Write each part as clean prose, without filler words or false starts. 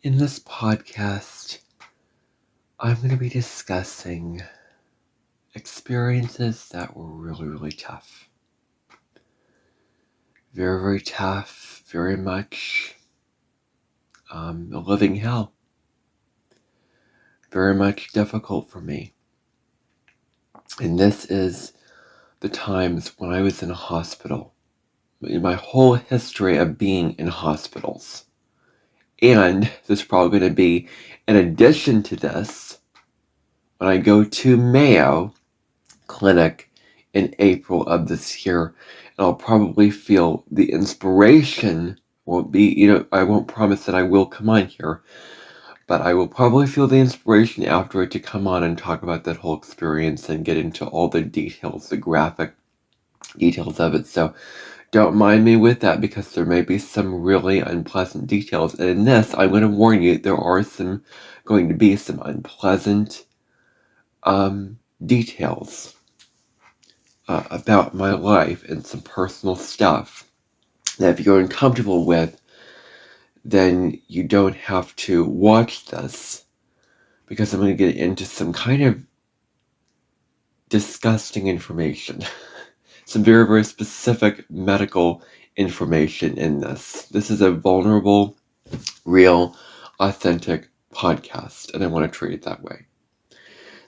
In this podcast, I'm going to be discussing experiences that were really, really tough. Very, very tough, very much a living hell. Very much difficult for me. And this is the times when I was in a hospital. In my whole history of being in hospitals. And there's probably going to be, in addition to this, when I go to Mayo Clinic in April of this year, and I'll probably feel the inspiration won't be, I won't promise that I will come on here, but I will probably feel the inspiration after it to come on and talk about that whole experience and get into all the details, the graphic details of it. So don't mind me with that, because there may be some really unpleasant details. And in this, I'm going to warn you, there are going to be some unpleasant details about my life and some personal stuff that if you're uncomfortable with, then you don't have to watch this, because I'm going to get into some kind of disgusting information. Some very, very specific medical information in this. This is a vulnerable, real, authentic podcast, and I want to treat it that way.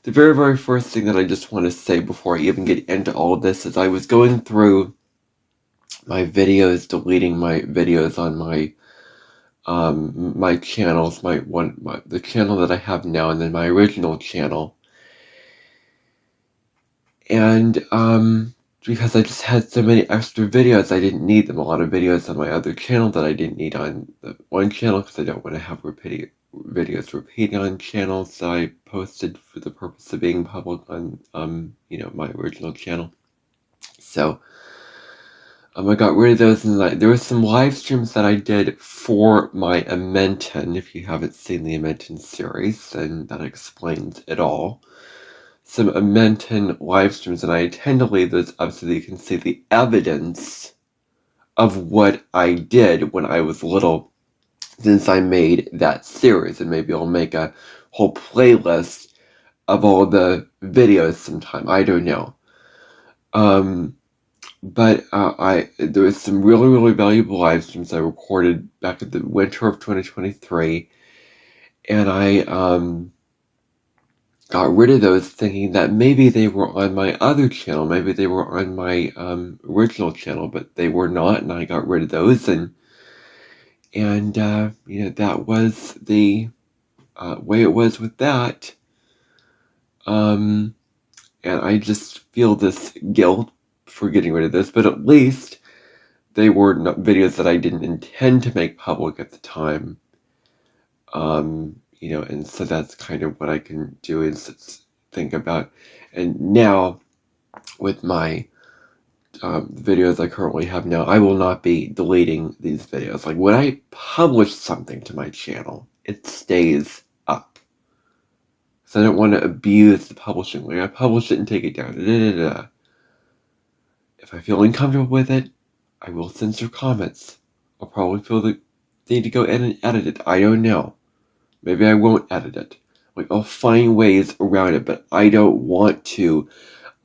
The very, very first thing that I just want to say before I even get into all of this is I was going through my videos, deleting my videos on my my channels, the channel that I have now, and then my original channel, and because I just had so many extra videos, I didn't need them. A lot of videos on my other channel that I didn't need on the one channel, because I don't want to have videos repeating on channels that I posted for the purpose of being public on my original channel. So I got rid of those, and there were some live streams that I did for my Amenton. If you haven't seen the Amenton series, then that explains it all. Some Amenton live streams, and I tend to leave those up so that you can see the evidence of what I did when I was little, since I made that series. And maybe I'll make a whole playlist of all the videos sometime. I don't know. But there was some really, really valuable live streams I recorded back in the winter of 2023, and I got rid of those thinking that maybe they were on my other channel, maybe they were on my original channel, but they were not, and I got rid of those, and that was the way it was with that, and I just feel this guilt for getting rid of this, but at least they were not videos that I didn't intend to make public at the time. And so that's kind of what I can do, is think about. And now, with my videos I currently have now, I will not be deleting these videos. Like, when I publish something to my channel, it stays up. So I don't want to abuse the publishing. Like, I publish it and take it down. If I feel uncomfortable with it, I will censor comments. I'll probably feel the need to go in and edit it. I don't know. Maybe I won't edit it. Like, I'll find ways around it, but I don't want to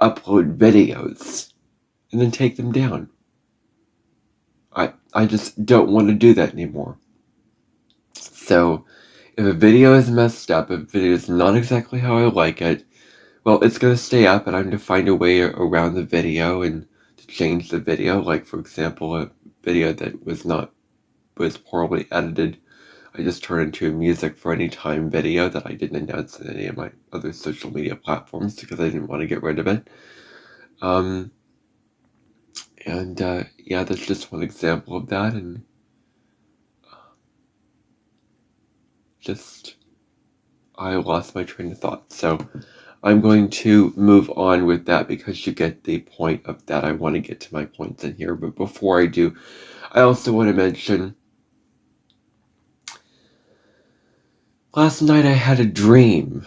upload videos and then take them down. I just don't want to do that anymore. So, if a video is messed up, if a video is not exactly how I like it, well, it's going to stay up, and I'm going to find a way around the video and to change the video. Like, for example, a video that was poorly edited, I just turned into a music for any time video that I didn't announce in any of my other social media platforms, because I didn't want to get rid of it. That's just one example of that, and I lost my train of thought. So I'm going to move on with that, because you get the point of that. I want to get to my points in here, but before I do, I also want to mention, last night I had a dream.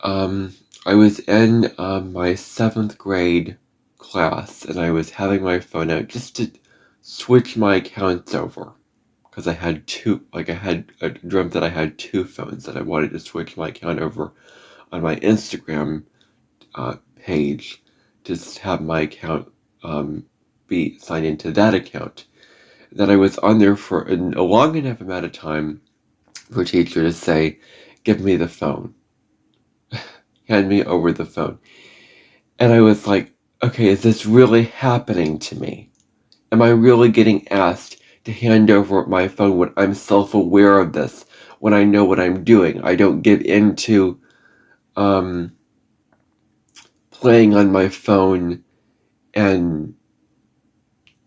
I was in my 7th grade class, and I was having my phone out just to switch my accounts over, because I dreamt that I had two phones, that I wanted to switch my account over on my Instagram page, just have my account be signed into that account. That I was on there for a long enough amount of time for a teacher to say, give me the phone. Hand me over the phone. And I was like, okay, is this really happening to me? Am I really getting asked to hand over my phone when I'm self-aware of this, when I know what I'm doing? I don't get into playing on my phone and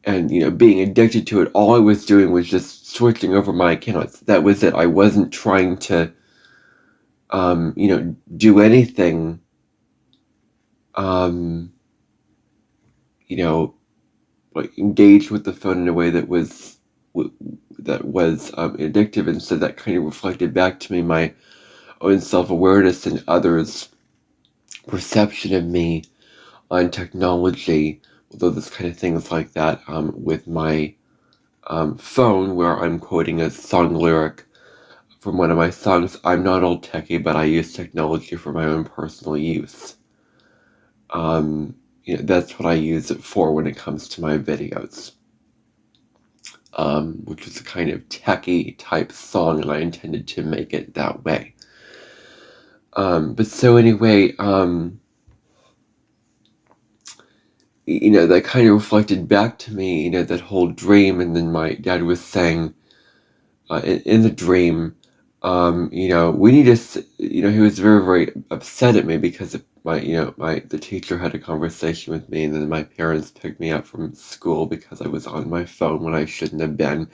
being addicted to it. All I was doing was just switching over my accounts. That was it. I wasn't trying to do anything like engage with the phone in a way that was addictive. And so that kind of reflected back to me my own self-awareness and others' perception of me on technology, although there's kind of things like that with my phone, where I'm quoting a song lyric from one of my songs. I'm not old techie, but I use technology for my own personal use. That's what I use it for when it comes to my videos. Which was a kind of techie type song, and I intended to make it that way. But so anyway, that kind of reflected back to me, that whole dream. And then my dad was saying, in the dream, we need to, he was very, very upset at me because the teacher had a conversation with me, and then my parents picked me up from school because I was on my phone when I shouldn't have been.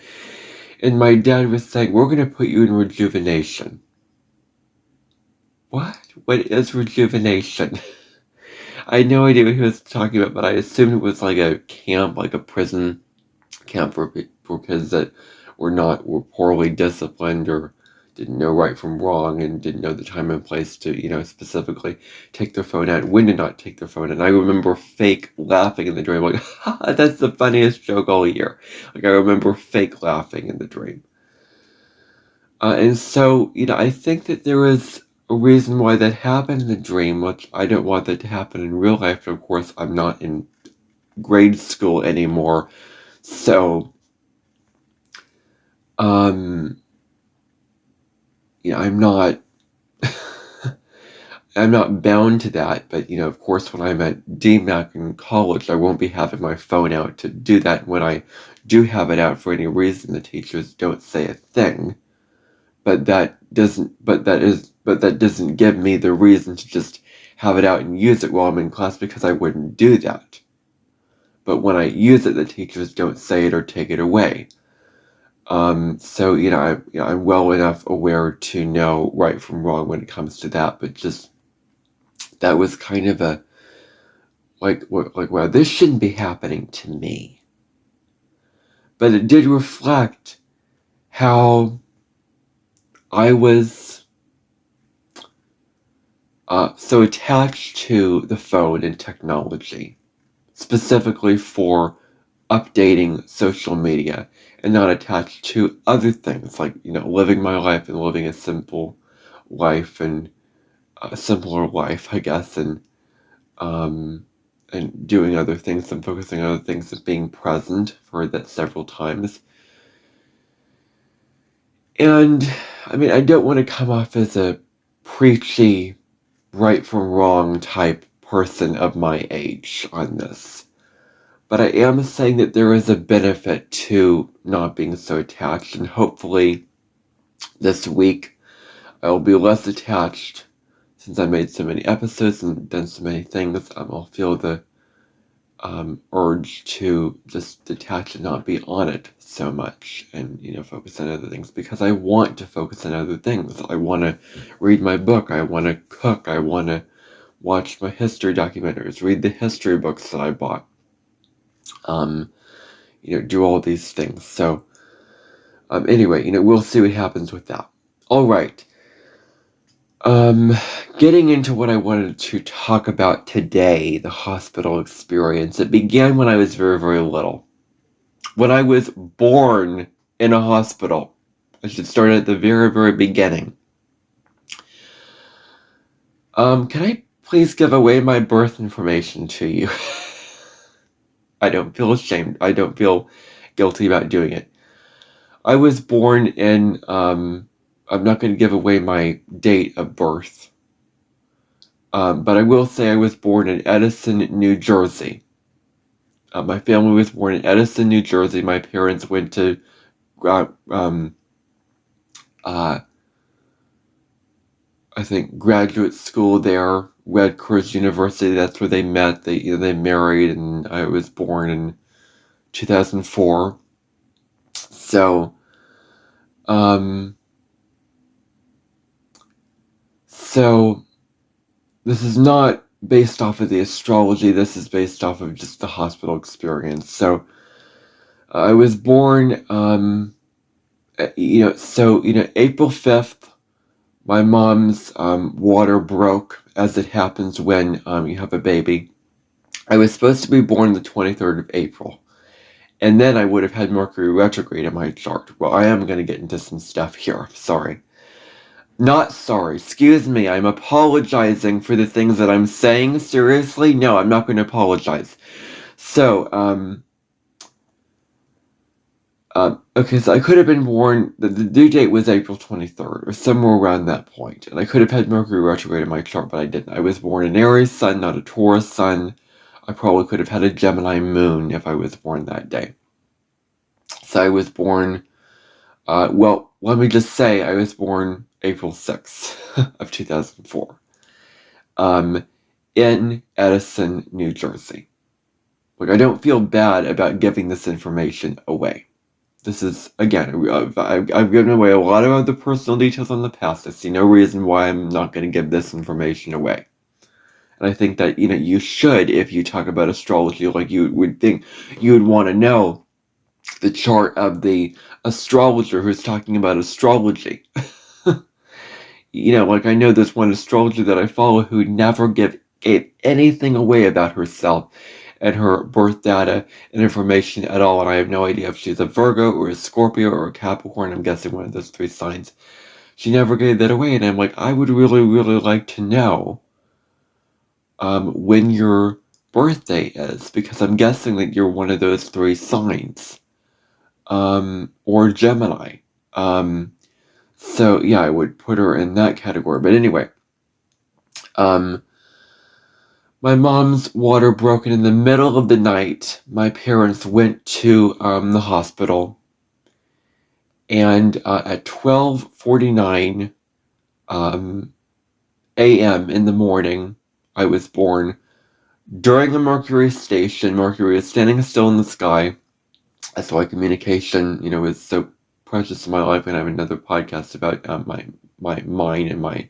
And my dad was saying, we're going to put you in rejuvenation. What? What is rejuvenation? I had no idea what he was talking about, but I assumed it was like a camp, like a prison camp for kids that were poorly disciplined, or didn't know right from wrong, and didn't know the time and place to, specifically take their phone out, when to not take their phone. And I remember fake laughing in the dream, like, that's the funniest joke all year. Like, I remember fake laughing in the dream. And so, I think that there was a reason why that happened in the dream, which I don't want that to happen in real life. But of course, I'm not in grade school anymore. So, I'm not, I'm not bound to that. But, of course, when I'm at DMAC in college, I won't be having my phone out to do that. When I do have it out for any reason, the teachers don't say a thing. But that doesn't give me the reason to just have it out and use it while I'm in class, because I wouldn't do that. But when I use it, the teachers don't say it or take it away. So I'm well enough aware to know right from wrong when it comes to that. But just that was kind of a like wow, this shouldn't be happening to me. But it did reflect how I was so attached to the phone and technology, specifically for updating social media, and not attached to other things like, living my life and living a simple life, and a simpler life, I guess, and doing other things and focusing on other things and being present. I've heard that several times. And I don't want to come off as a preachy, right from wrong type person of my age on this. But I am saying that there is a benefit to not being so attached, and hopefully this week I will be less attached, since I made so many episodes and done so many things. I'll feel the urge to just detach and not be on it so much, and focus on other things, because I want to focus on other things. I want to read my book, I want to cook, I want to watch my history documentaries, read the history books that I bought, do all these things. So anyway, we'll see what happens with that. All right. Getting into what I wanted to talk about today, the hospital experience. It began when I was very, very little. When I was born, in a hospital. I should start at the very, very beginning. Can I please give away my birth information to you? I don't feel ashamed. I don't feel guilty about doing it. I was born in, I'm not going to give away my date of birth, but I will say I was born in Edison, New Jersey. My family was born in Edison, New Jersey. My parents went to I think graduate school there, Redcross University. That's where they met. They married, and I was born in 2004. So, so this is not based off of the astrology. This is based off of just the hospital experience. So, I was born, April 5th. My mom's water broke, as it happens when you have a baby. I was supposed to be born the 23rd of April. And then I would have had Mercury retrograde in my chart. Well, I am going to get into some stuff here. Sorry. Not sorry. Excuse me. I'm apologizing for the things that I'm saying. Seriously? No, I'm not going to apologize. So, okay, so I could have been born, the due date was April 23rd, or somewhere around that point, and I could have had Mercury retrograde in my chart, but I didn't. I was born an Aries sun, not a Taurus sun. I probably could have had a Gemini moon if I was born that day. So I was born, let me just say, I was born April 6th of 2004, in Edison, New Jersey. Like, I don't feel bad about giving this information away. This is, again, I've given away a lot of other personal details on the past. I see no reason why I'm not going to give this information away. And I think that, you should, if you talk about astrology, like you would think, you would want to know the chart of the astrologer who's talking about astrology. Like I know there's one astrologer that I follow who never gave anything away about herself and her birth data and information at all, and I have no idea if she's a Virgo or a Scorpio or a Capricorn. I'm guessing one of those three signs. She never gave that away, and I'm like, I would really, really like to know when your birthday is, because I'm guessing that you're one of those three signs, or Gemini. So yeah, I would put her in that category. But anyway, my mom's water broke in the middle of the night. My parents went to the hospital, and at 12:49 a.m. in the morning, I was born during a Mercury station. Mercury is standing still in the sky. That's why communication, is so precious in my life. And I have another podcast about my mind and my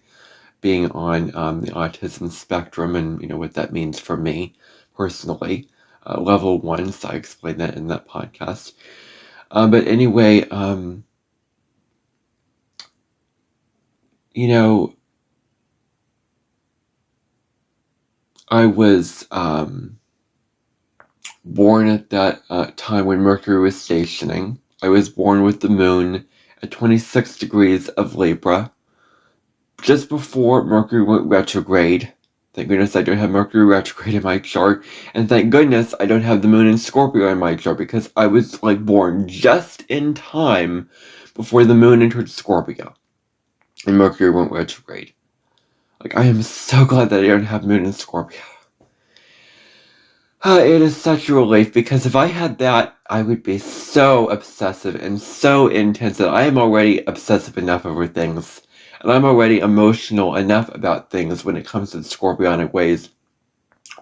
being on the autism spectrum and, what that means for me personally. Level 1, so I explained that in that podcast. But anyway, I was born at that time when Mercury was stationing. I was born with the moon at 26 degrees of Libra, just before Mercury went retrograde. Thank goodness I don't have Mercury retrograde in my chart, and thank goodness I don't have the moon in Scorpio in my chart, because I was born just in time before the moon entered Scorpio and Mercury went retrograde. I am so glad that I don't have moon in Scorpio. It is such a relief, because if I had that, I would be so obsessive and so intense, that I am already obsessive enough over things, and I'm already emotional enough about things when it comes to Scorpionic ways.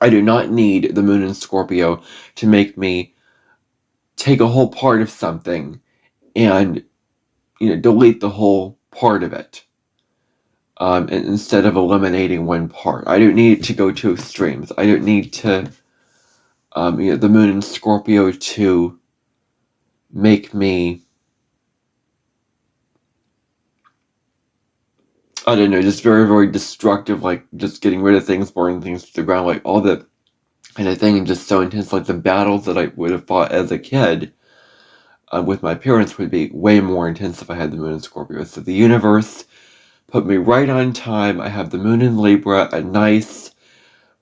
I do not need the moon in Scorpio to make me take a whole part of something and, delete the whole part of it. And instead of eliminating one part. I don't need it to go to extremes. I don't need to, the moon in Scorpio to make me, I don't know, just very, very destructive, just getting rid of things, burning things to the ground, all that kind of thing, and just so intense, the battles that I would have fought as a kid, with my parents would be way more intense if I had the moon in Scorpio. So the universe put me right on time. I have the moon in Libra, a nice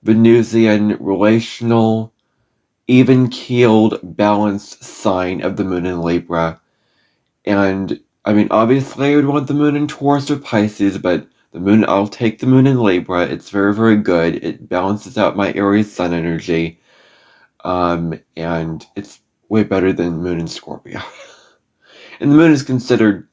Venusian, relational, even-keeled, balanced sign of the moon in Libra. And, I mean, obviously I would want the moon in Taurus or Pisces, but I'll take the moon in Libra. It's very, very good. It balances out my Aries sun energy. And it's way better than moon in Scorpio. And the moon is considered,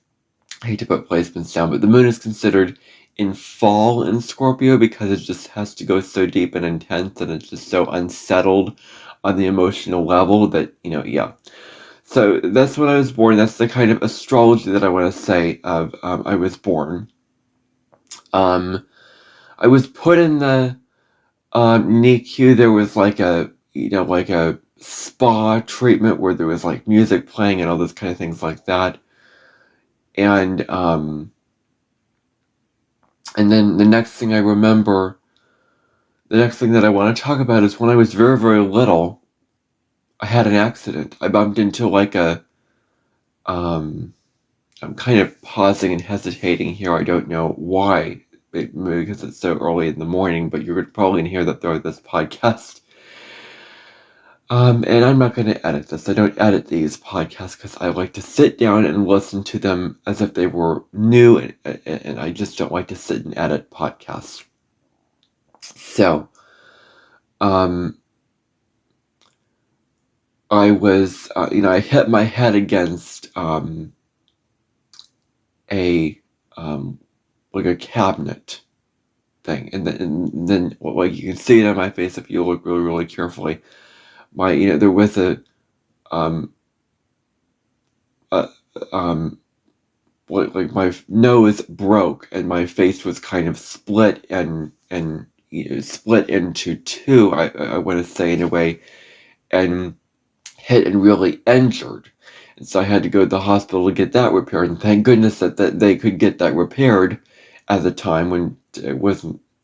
I hate to put placements down, but the moon is considered in fall in Scorpio because it just has to go so deep and intense, and it's just so unsettled on the emotional level that, yeah. So that's when I was born. That's the kind of astrology that I want to say of I was born. I was put in the NICU. There was like a spa treatment where there was like music playing and all those kind of things like that. And then the next thing I remember, the next thing that I want to talk about is when I was very, very little, I had an accident. I bumped into like I'm kind of pausing and hesitating here. I don't know why, because it's so early in the morning, but you're probably going to hear that throughout this podcast. And I'm not going to edit this. I don't edit these podcasts because I like to sit down and listen to them as if they were new, and I just don't like to sit and edit podcasts. So, I was, I hit my head against like a cabinet thing, and then like you can see it on my face if you look really, really carefully. There was like my nose broke and my face was kind of split and split into two, I want to say, in a way, and hit and really injured. And so I had to go to the hospital to get that repaired, and thank goodness that they could get that repaired at the time when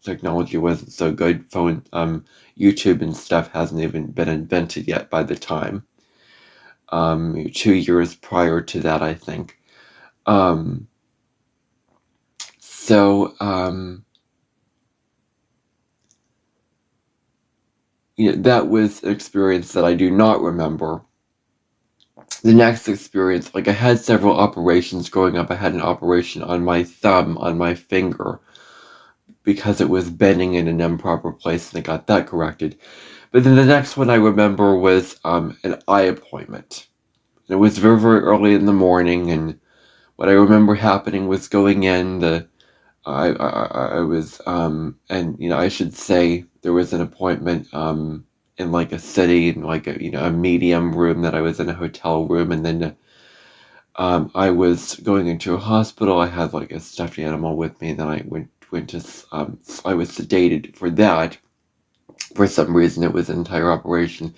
technology wasn't so good. Phone, YouTube and stuff hasn't even been invented yet by the time. 2 years prior to that, I think. That was an experience that I do not remember. The next experience, like I had several operations growing up. I had an operation on my thumb, on my finger, because it was bending in an improper place, and I got that corrected. But then the next one I remember was an eye appointment. And it was very, very early in the morning, and what I remember happening was going in, I was, and, I should say there was an appointment, in like a city, in like a medium room, that I was in a hotel room, and then, I was going into a hospital. I had like a stuffed animal with me, and then I went to, I was sedated for that. For some reason, it was an entire operation.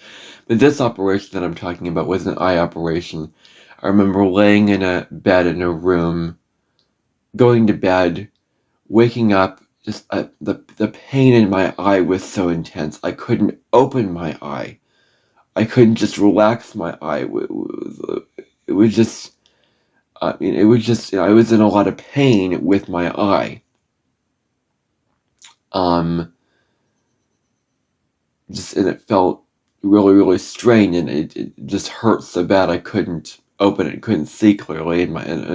But this operation that I'm talking about was an eye operation. I remember laying in a bed in a room, going to bed, waking up, just the pain in my eye was so intense. I couldn't open my eye. I couldn't just relax my eye. It was just, I was in a lot of pain with my eye. And it felt really, really strained, and it just hurt so bad I couldn't open it, couldn't see clearly, and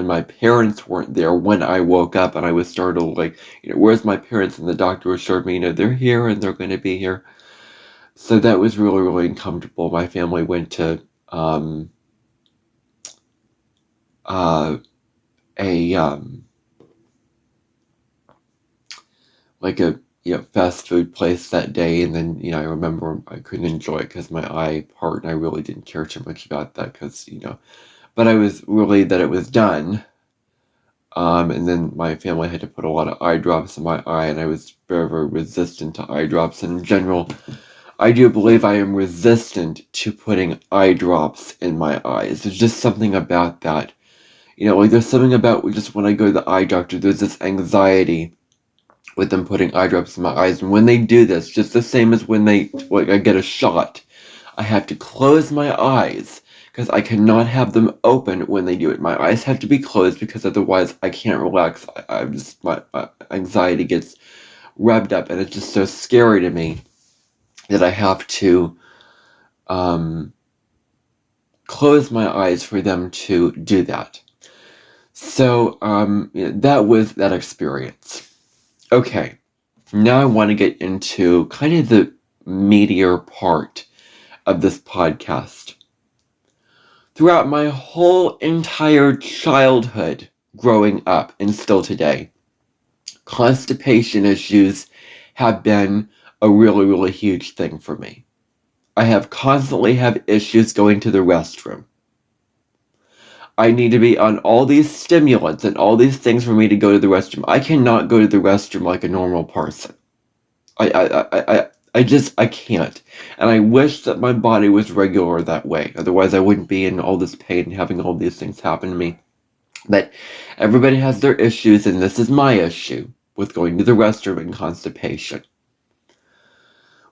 my parents weren't there when I woke up, and I was startled, like, where's my parents? And the doctor assured me, they're here and they're going to be here. So that was really, really uncomfortable. My family went to like a fast food place that day, and then I remember I couldn't enjoy it because my eye hurt, and I really didn't care too much about that because but I was relieved that it was done. And then my family had to put a lot of eye drops in my eye, and I was very, very resistant to eye drops. And in general, I do believe I am resistant to putting eye drops in my eyes. There's just something about that. Like there's something about just when I go to the eye doctor, there's this anxiety with them putting eye drops in my eyes. And when they do this, just the same as when I get a shot, I have to close my eyes because I cannot have them open when they do it. My eyes have to be closed because otherwise I can't relax. My anxiety gets revved up, and it's just so scary to me that I have to close my eyes for them to do that. So that was that experience. Okay, now I want to get into kind of the meatier part of this podcast. Throughout my whole entire childhood growing up and still today, constipation issues have been a really, really huge thing for me. I have constantly have issues going to the restroom. I need to be on all these stimulants and all these things for me to go to the restroom. I cannot go to the restroom like a normal person. I can't. And I wish that my body was regular that way. Otherwise, I wouldn't be in all this pain and having all these things happen to me. But everybody has their issues, and this is my issue with going to the restroom and constipation.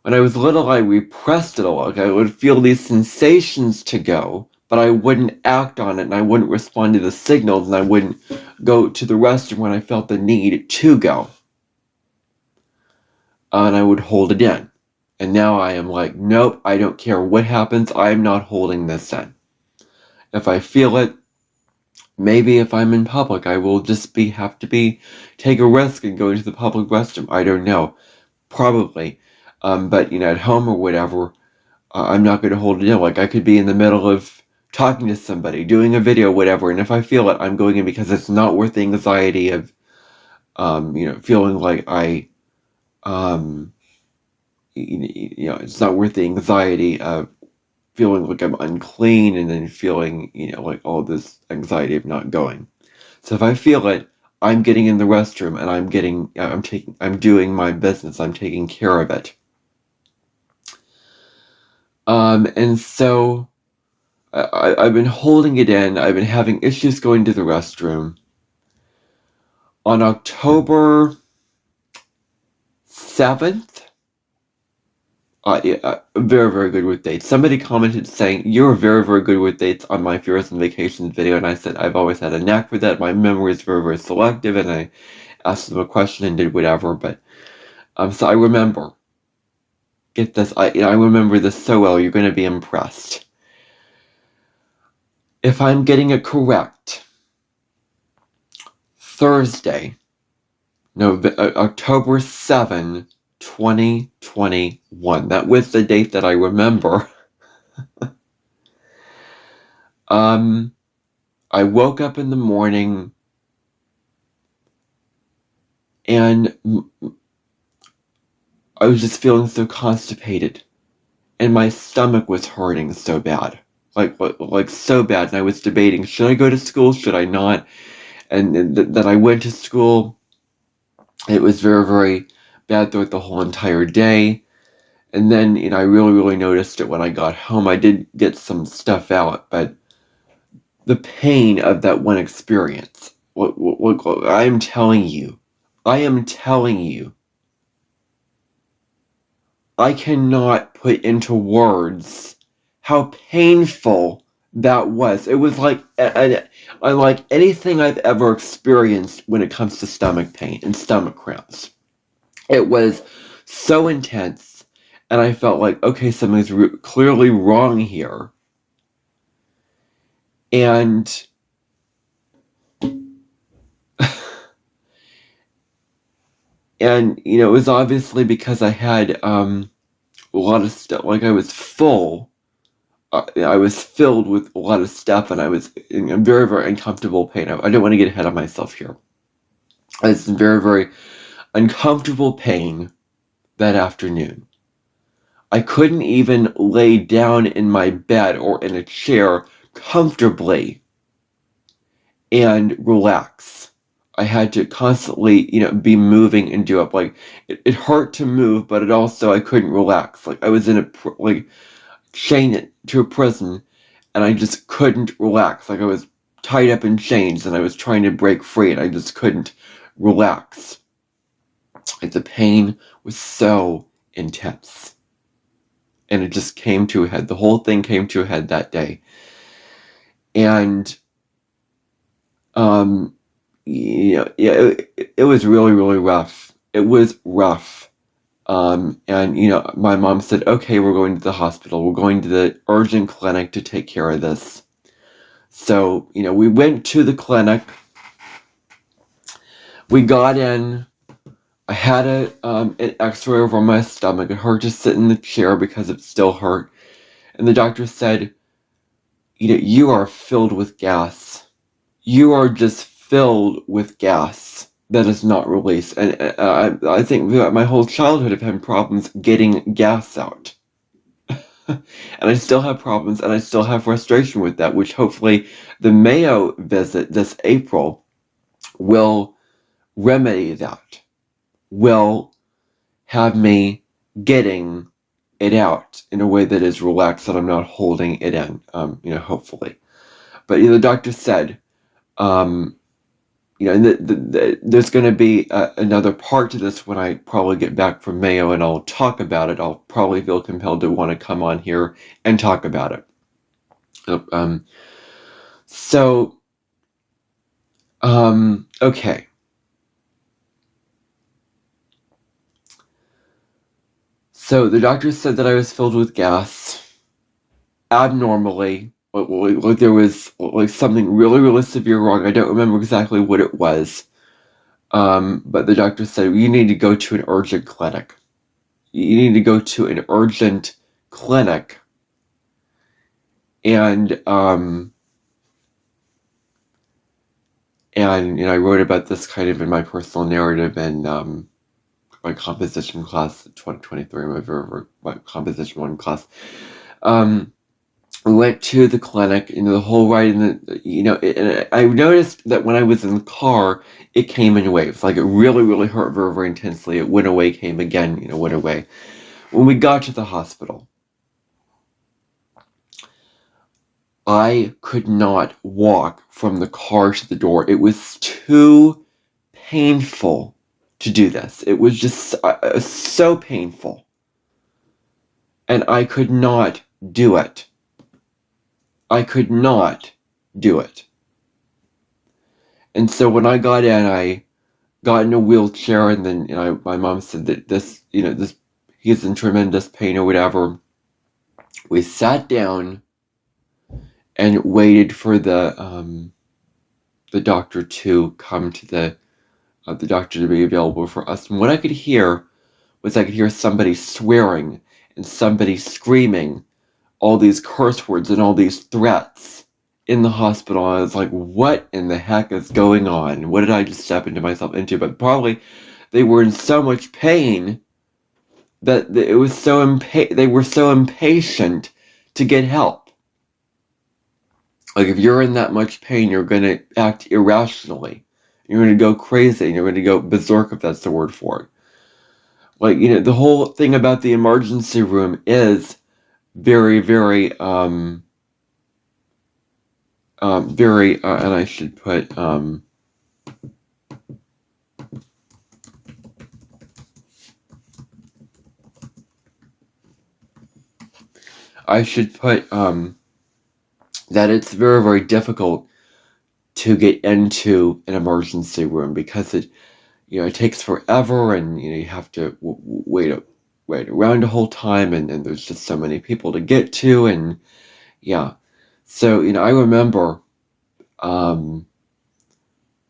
When I was little, I repressed it a lot. I would feel these sensations to go, but I wouldn't act on it, and I wouldn't respond to the signals, and I wouldn't go to the restroom when I felt the need to go. And I would hold it in. And now I am like, nope, I don't care what happens, I'm not holding this in. If I feel it, maybe if I'm in public, I will just take a risk and go into the public restroom. I don't know. Probably. But, at home or whatever, I'm not going to hold it in. Like, I could be in the middle of talking to somebody, doing a video, whatever, and if I feel it, I'm going in because it's not worth the anxiety of, feeling like it's not worth the anxiety of feeling like I'm unclean and then feeling, like all this anxiety of not going. So if I feel it, I'm getting in the restroom and I'm doing my business. I'm taking care of it. And so I've been holding it in. I've been having issues going to the restroom. On October 7th, very, very good with dates. Somebody commented saying, you're very, very good with dates on my Fears and Vacations video, and I said, I've always had a knack for that. My memory is very, very selective, and I asked them a question and did whatever, but, so I remember. Get this, I remember this so well, you're going to be impressed. If I'm getting it correct, Thursday, October 7, 2021. That was the date that I remember. I woke up in the morning and I was just feeling so constipated, and my stomach was hurting so bad, like so bad. And I was debating, should I go to school? Should I not? And that I went to school. It was very, very bad throughout the whole entire day. And then, I really, really noticed it when I got home. I did get some stuff out, but the pain of that one experience, I am telling you, I cannot put into words how painful that was. It was like unlike anything I've ever experienced when it comes to stomach pain and stomach cramps. It was so intense, and I felt like, okay, something's clearly wrong here. And it was obviously because I had a lot of stuff. Like, I was full. I was filled with a lot of stuff, and I was in a very, very uncomfortable pain. I don't want to get ahead of myself here. I was in very, very uncomfortable pain that afternoon. I couldn't even lay down in my bed or in a chair comfortably and relax. I had to constantly, be moving and do up. Like, it hurt to move, but I couldn't relax. Like, I was in chained to a prison, and I just couldn't relax. Like, I was tied up in chains, and I was trying to break free, and I just couldn't relax. Like, the pain was so intense. And it just came to a head. The whole thing came to a head that day. And it was really, really rough. It was rough. And my mom said, okay, we're going to the hospital. We're going to the urgent clinic to take care of this. So, we went to the clinic. We got in. I had an x-ray over my stomach. It hurt to sit in the chair because it still hurt. And the doctor said, you are filled with gas. You are just filled with gas that is not released. And I think my whole childhood I've had problems getting gas out. And I still have problems, and I still have frustration with that, which hopefully the Mayo visit this April will remedy that. Will have me getting it out in a way that is relaxed, that I'm not holding it in, hopefully. But the doctor said, and there's going to be another part to this when I probably get back from Mayo, and I'll talk about it. I'll probably feel compelled to want to come on here and talk about it. Okay. So the doctor said that I was filled with gas abnormally. Like there was like something really, really severe wrong. I don't remember exactly what it was. But the doctor said, you need to go to an urgent clinic. You need to go to an urgent clinic. And I wrote about this kind of in my personal narrative in my composition class, 2023, my composition 1 class. We went to the clinic, the whole ride, and I noticed that when I was in the car, it came in waves. Like, it really, really hurt very, very intensely. It went away, came again, went away. When we got to the hospital, I could not walk from the car to the door. It was too painful to do this. It was just so painful. And I could not do it. I could not do it. And so when I got in, I got in a wheelchair, and then my mom said that he's in tremendous pain or whatever. We sat down and waited for the doctor to come to the doctor to be available for us. And what I could hear was somebody swearing and somebody screaming all these curse words and all these threats in the hospital. I was like, what in the heck is going on? What did I just step into myself into? But probably they were in so much pain that it was they were so impatient to get help. Like, if you're in that much pain, you're going to act irrationally. You're going to go crazy. You're going to go berserk, if that's the word for it. Like, the whole thing about the emergency room is very, very, and I should put, that it's very, very difficult to get into an emergency room because it takes forever, and you have to wait around the whole time, and there's just so many people to get to, and yeah. So I remember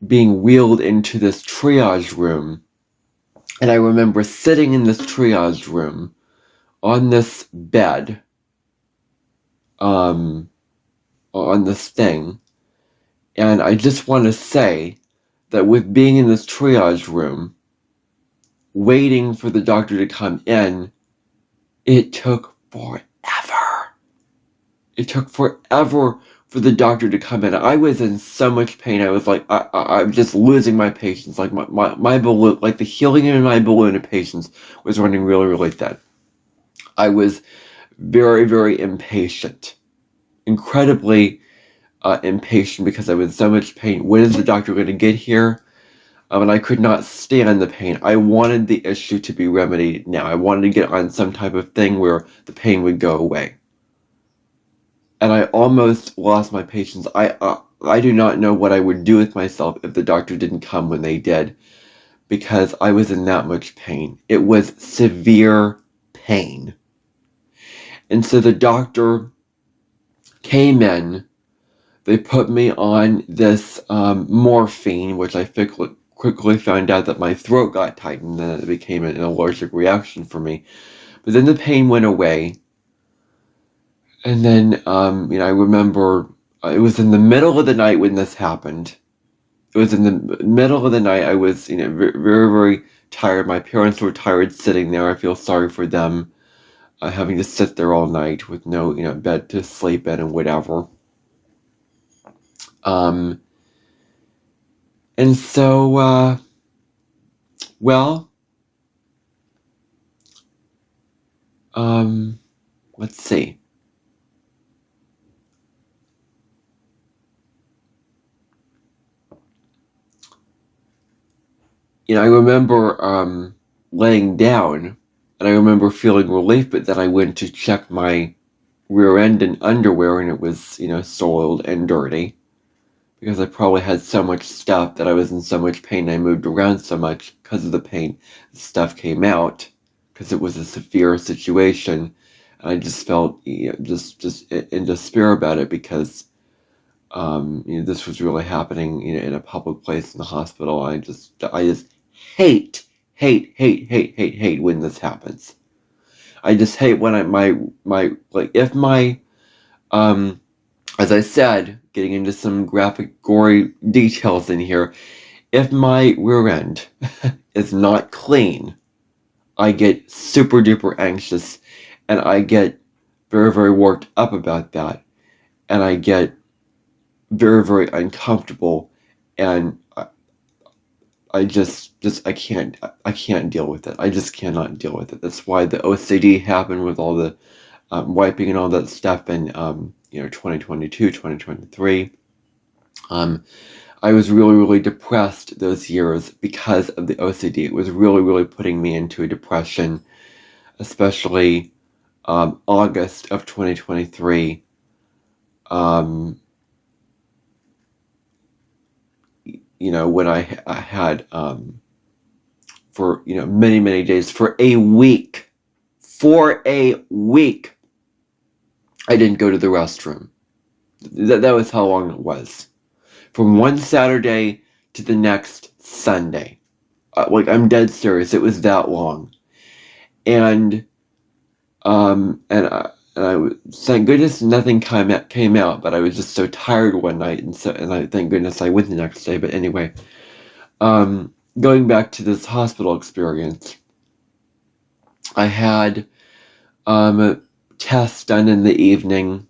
being wheeled into this triage room, and I remember sitting in this triage room on this bed, on this thing, and I just want to say that with being in this triage room, waiting for the doctor to come in, it took forever. It took forever for the doctor to come in. I was in so much pain. I was like, I'm just losing my patience. Like my balloon, like the helium in my balloon of patience was running really, really thin. I was very, very impatient. Incredibly impatient because I was in so much pain. When is the doctor going to get here? And I could not stand the pain. I wanted the issue to be remedied now. I wanted to get on some type of thing where the pain would go away. and I almost lost my patience. I do not know what I would do with myself if the doctor didn't come when they did, because I was in that much pain. It was severe pain. And so the doctor came in. They put me on this morphine, which I quickly found out that my throat got tightened, and it became an allergic reaction for me. But then the pain went away. And then, I remember it was in the middle of the night when this happened. It was in the middle of the night. I was, very, very tired. My parents were tired sitting there. I feel sorry for them, having to sit there all night with no, bed to sleep in and whatever. And so, let's see. I remember laying down, and I remember feeling relief, but then I went to check my rear end and underwear, and it was, soiled and dirty, because I probably had so much stuff that I was in so much pain. I moved around so much because of the pain. The stuff came out because it was a severe situation, and I just felt, just in despair about it, because this was really happening, in a public place in the hospital. I just hate when this happens. I just hate when if my, as I said, getting into some graphic, gory details in here, if my rear end is not clean, I get super duper anxious, and I get very, very worked up about that, and I get very, very uncomfortable, and I can't deal with it. I just cannot deal with it. That's why the OCD happened with all the wiping and all that stuff in 2022, 2023. I was really, really depressed those years because of the OCD. It was really, really putting me into a depression, especially August of 2023. When I had, for, many, many days, for a week, I didn't go to the restroom. That was how long it was. From one Saturday to the next Sunday. I'm dead serious. It was that long. And I thank goodness nothing came out, but I was just so tired one night, and I thank goodness I went the next day. But anyway, going back to this hospital experience, I had a test done in the evening,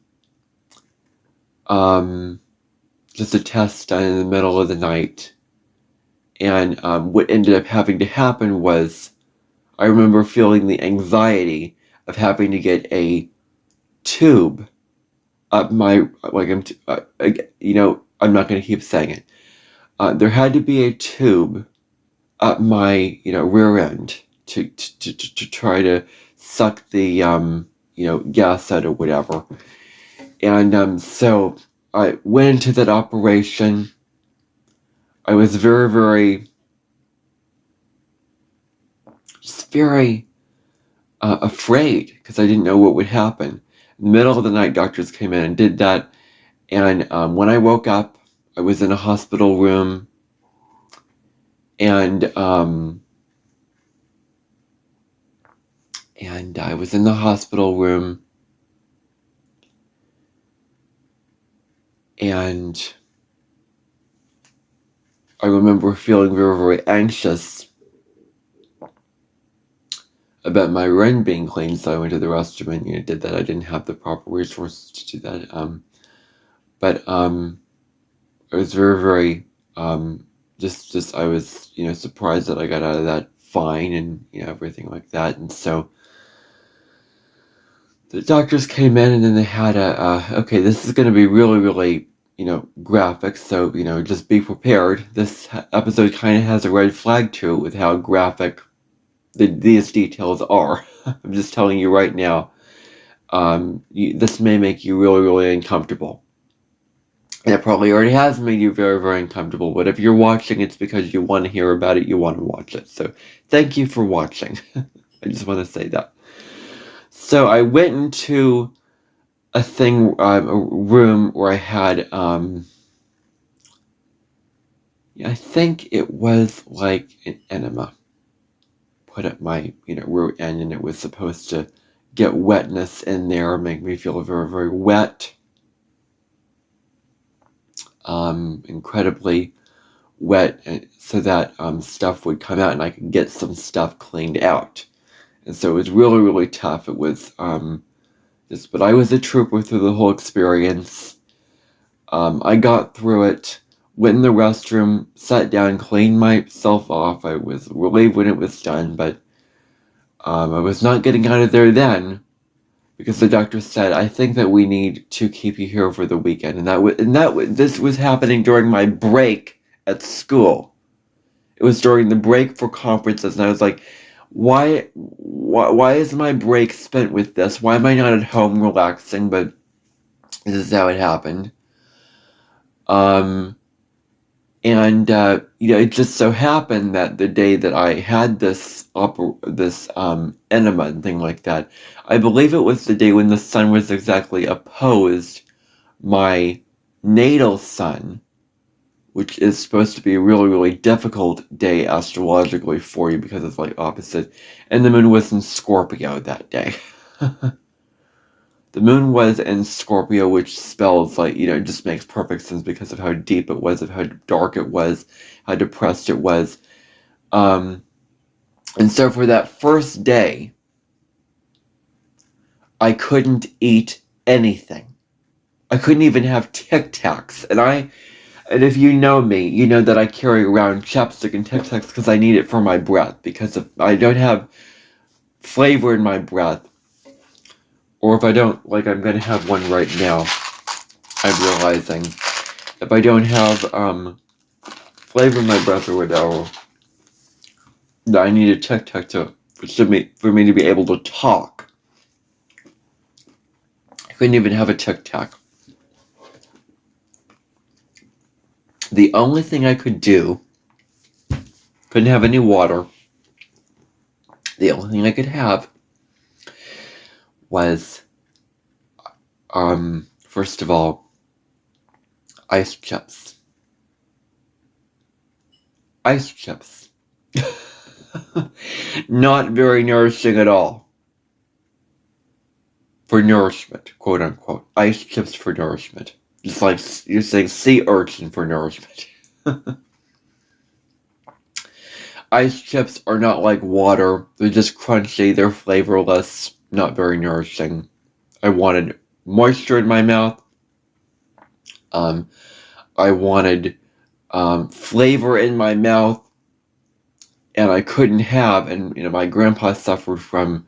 just a test done in the middle of the night, and what ended up having to happen was, I remember feeling the anxiety of having to get a tube up my, I'm not going to keep saying it. There had to be a tube up my, rear end to try to suck the, gas out or whatever. And so I went into that operation. I was very, very, just very afraid, because I didn't know what would happen. In the middle of the night, doctors came in and did that. And when I woke up, I was in a hospital room, and I was in the hospital room, and I remember feeling very, very anxious about my run being clean, so I went to the restroom and did that. I didn't have the proper resources to do that. But I was very, very just I was surprised that I got out of that fine, and everything like that. And so the doctors came in, and then they had okay, this is going to be really, really graphic, so just be prepared. This episode kind of has a red flag to it with how graphic these details are. I'm just telling you right now. this may make you really, really uncomfortable. And it probably already has made you very, very uncomfortable, but if you're watching, it's because you want to hear about it, you want to watch it. So thank you for watching. I just want to say that. So I went into a room where I had, I think it was like an enema put at my, root end, and it was supposed to get wetness in there, make me feel very, very wet. Incredibly wet, so that stuff would come out and I could get some stuff cleaned out. And so it was really, really tough. It was but I was a trooper through the whole experience. I got through it, went in the restroom, sat down, cleaned myself off. I was relieved when it was done, but I was not getting out of there then, because the doctor said, I think that we need to keep you here for the weekend. And this was happening during my break at school. It was during the break for conferences, and I was like, why is my break spent with this? Why am I not at home relaxing? But this is how it happened. It just so happened that the day that I had this enema and thing like that, I believe it was the day when the sun was exactly opposed my natal sun, which is supposed to be a really, really difficult day astrologically for you because it's like opposite, and the moon was in Scorpio that day. The moon was in Scorpio, which spells like, it just makes perfect sense because of how deep it was, of how dark it was, how depressed it was. And so for that first day, I couldn't eat anything. I couldn't even have Tic Tacs. And if you know me, you know that I carry around chapstick and Tic Tacs because I need it for my breath, because if I don't have flavor in my breath, or if I don't, like I'm going to have one right now, I'm realizing, if I don't have flavor in my breath or whatever, I need a Tic Tac for me to be able to talk. I couldn't even have a Tic Tac. The only thing I could do, couldn't have any water. The only thing I could have was, first of all, ice chips. Ice chips. Not very nourishing at all. For nourishment, quote unquote. Ice chips for nourishment. Just like you're saying sea urchin for nourishment. Ice chips are not like water. They're just crunchy. They're flavorless. Not very nourishing. I wanted moisture in my mouth. I wanted flavor in my mouth. And I couldn't have. And, my grandpa suffered from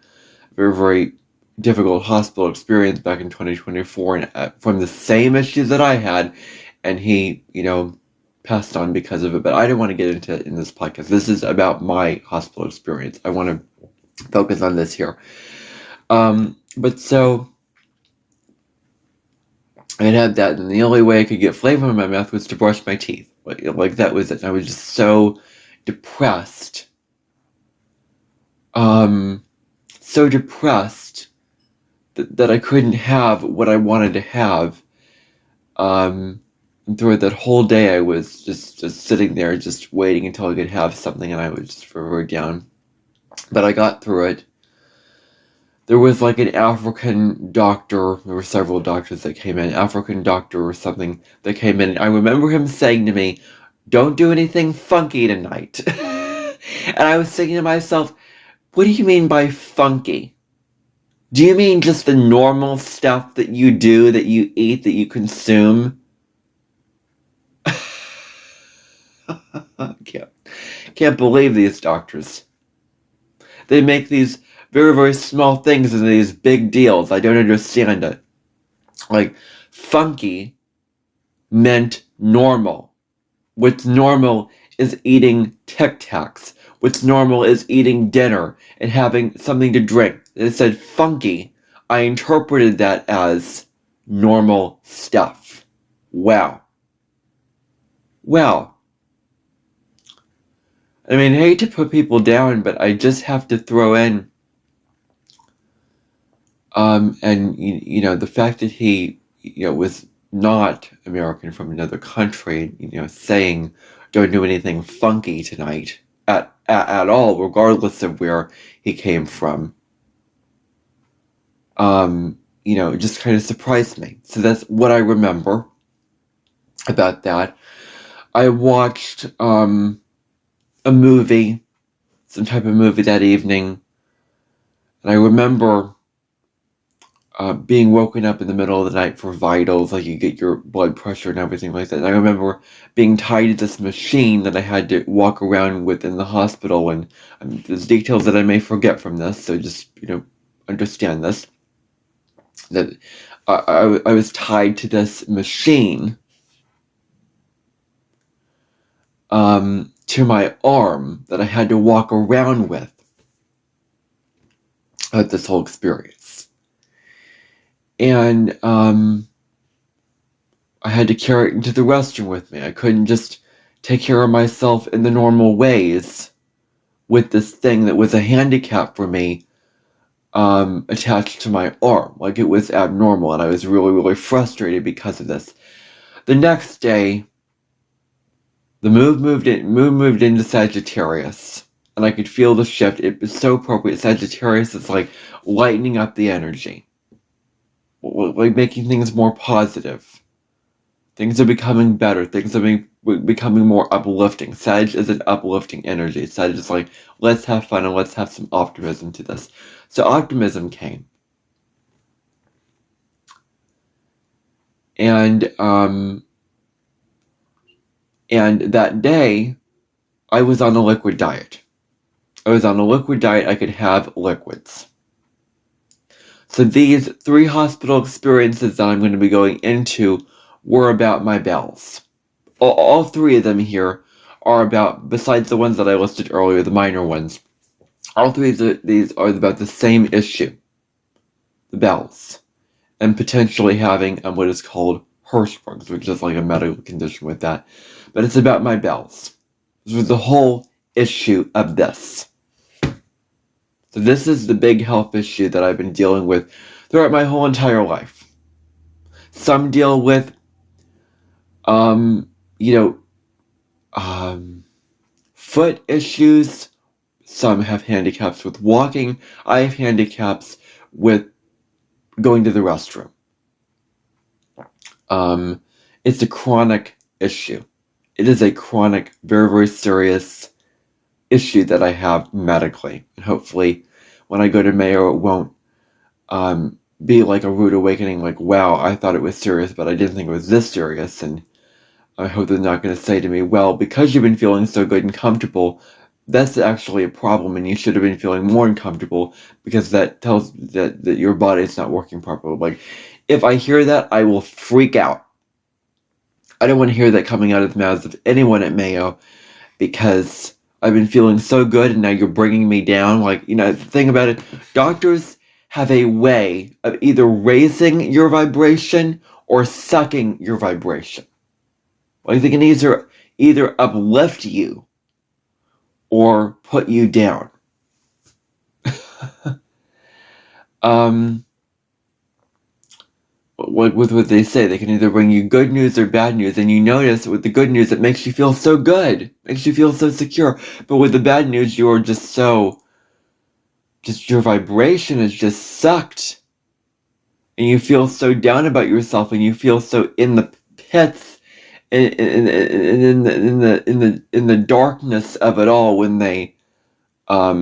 very, very difficult hospital experience back in 2024, and from the same issues that I had, and he, passed on because of it. But I don't want to get into it in this podcast. This is about my hospital experience. I want to focus on this here. But so I had that, and the only way I could get flavor in my mouth was to brush my teeth. Like that was it. I was just so depressed. So depressed that I couldn't have what I wanted to have. And throughout that whole day, I was just sitting there, just waiting until I could have something, and I was just very down. But I got through it. There was like an African doctor. There were several doctors that came in. African doctor or something that came in. I remember him saying to me, "Don't do anything funky tonight." And I was thinking to myself, what do you mean by funky? Do you mean just the normal stuff that you do, that you eat, that you consume? Can't believe these doctors. They make these very, very small things into these big deals. I don't understand it. Like, funky meant normal. What's normal is eating Tic Tacs. What's normal is eating dinner and having something to drink. It said funky. I interpreted that as normal stuff. Wow. I mean, I hate to put people down, but I just have to throw in, and the fact that he, was not American, from another country, saying, "Don't do anything funky tonight," at all, regardless of where he came from. It just kind of surprised me. So that's what I remember about that. I watched a movie, some type of movie that evening, and I remember being woken up in the middle of the night for vitals, like you get your blood pressure and everything like that. And I remember being tied to this machine that I had to walk around with in the hospital, and there's details that I may forget from this, so just, understand this. That I was tied to this machine to my arm that I had to walk around with at this whole experience. And I had to carry it into the restroom with me. I couldn't just take care of myself in the normal ways with this thing that was a handicap for me attached to my arm. Like, it was abnormal, and I was really, really frustrated because of this. The next day, the moon moved into Sagittarius, and I could feel the shift. It was so appropriate. Sagittarius is like lightening up the energy, like making things more positive. Things are becoming better. Things are becoming more uplifting. Sag is an uplifting energy. Sag is like, let's have fun and let's have some optimism to this. So optimism came. And that day, I was on a liquid diet. I could have liquids. So these 3 hospital experiences that I'm going to be going into were about my bowels. All 3 of them here are about, besides the ones that I listed earlier, the minor ones, all 3 of these are about the same issue, the bowels, and potentially having what is called Hirschsprung's, which is like a medical condition with that. But it's about my bowels. This was the whole issue of this. So this is the big health issue that I've been dealing with throughout my whole entire life. Some deal with, foot issues. Some have handicaps with walking. I have handicaps with going to the restroom. It's a chronic issue. It is a chronic, very, very serious issue that I have medically. And hopefully, when I go to Mayo, it won't be like a rude awakening, like, wow, I thought it was serious, but I didn't think it was this serious. And I hope they're not going to say to me, well, because you've been feeling so good and comfortable, that's actually a problem, and you should have been feeling more uncomfortable, because that tells that your body is not working properly. Like, if I hear that, I will freak out. I don't want to hear that coming out of the mouths of anyone at Mayo, because I've been feeling so good, and now you're bringing me down. Like, the thing about it, doctors have a way of either raising your vibration or sucking your vibration. Like, they can either uplift you or put you down. With what they say, they can either bring you good news or bad news, and you notice with the good news, it makes you feel so good, makes you feel so secure. But with the bad news, you're just your vibration is just sucked, and you feel so down about yourself, and you feel so in the pits, and in the darkness of it all, when they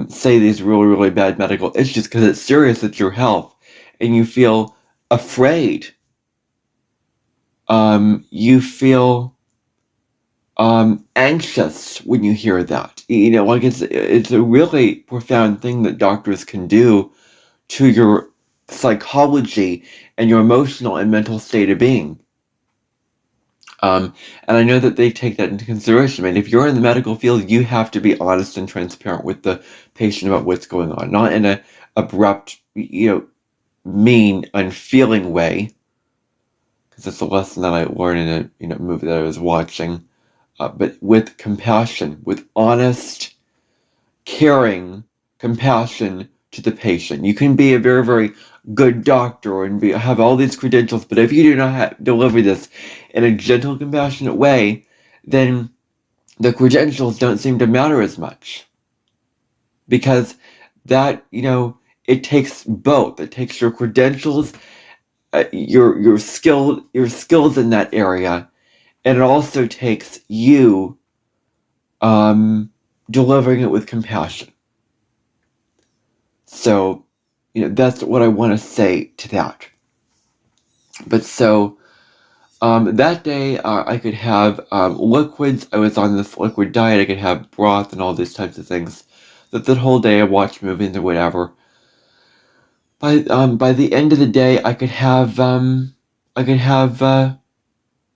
say these really, really bad medical issues, because it's serious, it's your health, and you feel afraid. You feel anxious when you hear that. Like, it's a really profound thing that doctors can do to your psychology and your emotional and mental state of being. And I know that they take that into consideration. I mean, if you're in the medical field, you have to be honest and transparent with the patient about what's going on, not in a abrupt, mean, unfeeling way, because it's a lesson that I learned in a movie that I was watching, but with compassion, with honest, caring compassion to the patient. You can be a very, very good doctor and have all these credentials, but if you do not deliver this in a gentle, compassionate way, then the credentials don't seem to matter as much. Because that, it takes both. It takes your credentials, your skills in that area, and it also takes you delivering it with compassion. So, that's what I want to say to that. But so, that day I could have liquids. I was on this liquid diet. I could have broth and all these types of things. That the whole day I watched movies or whatever. By the end of the day, I could have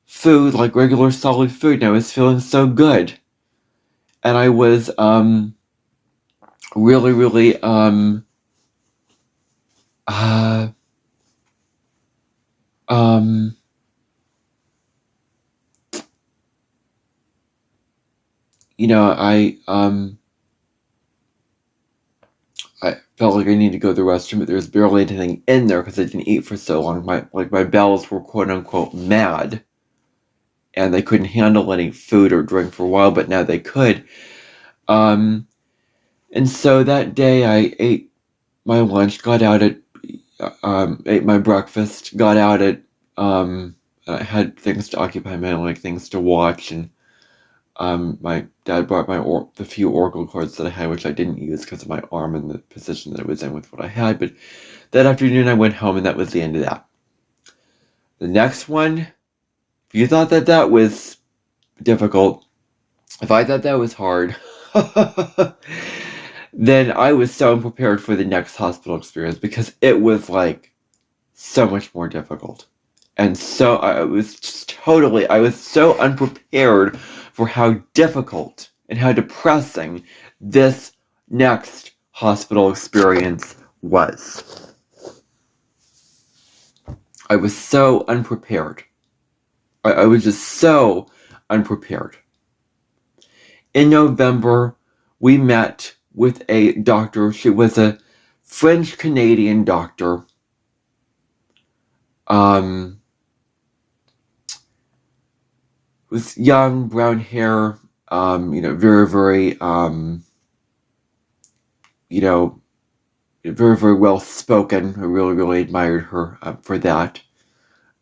food, like regular solid food, and I was feeling so good. And I was really, really uh, um, I felt like I needed to go to the restroom, but there was barely anything in there because I didn't eat for so long. My bowels were quote unquote mad, and they couldn't handle any food or drink for a while, but now they could. And so that day I ate my lunch, got out at ate my breakfast, got out at I had things to occupy my mind, like things to watch, and my dad brought the few oracle cards that I had, which I didn't use because of my arm and the position that it was in with what I had. But that afternoon I went home, and that was the end of that. The next one, if you thought that was difficult, if I thought that was hard, then I was so unprepared for the next hospital experience, because it was like so much more difficult. And so I was so unprepared for how difficult and how depressing this next hospital experience was. I was so unprepared. I was just so unprepared. In November, we met with a doctor. She was a French-Canadian doctor. Was young, brown hair, very, very, very, very well spoken. I really, really admired her for that.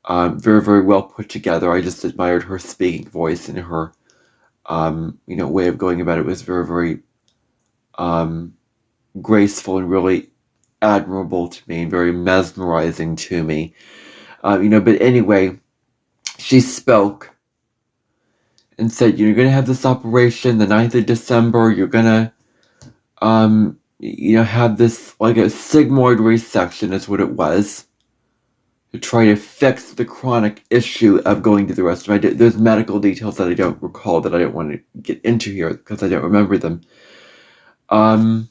Very, very well put together. I just admired her speaking voice, and her, way of going about it was very, very graceful and really admirable to me, and very mesmerizing to me. But anyway, she spoke and said, you're going to have this operation the 9th of December. You're going to, have this, like a sigmoid resection is what it was, to try to fix the chronic issue of going to the restroom. There's medical details that I don't recall, that I don't want to get into here because I don't remember them. And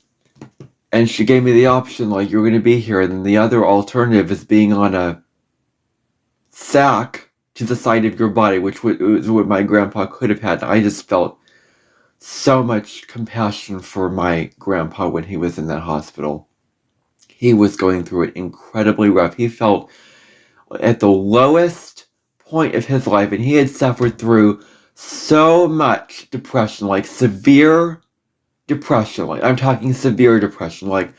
she gave me the option, like, you're going to be here, and then the other alternative is being on a sack to the side of your body, which was what my grandpa could have had. I just felt so much compassion for my grandpa when he was in that hospital. He was going through it incredibly rough. He felt at the lowest point of his life, and he had suffered through so much depression, like severe depression. Like, I'm talking severe depression, like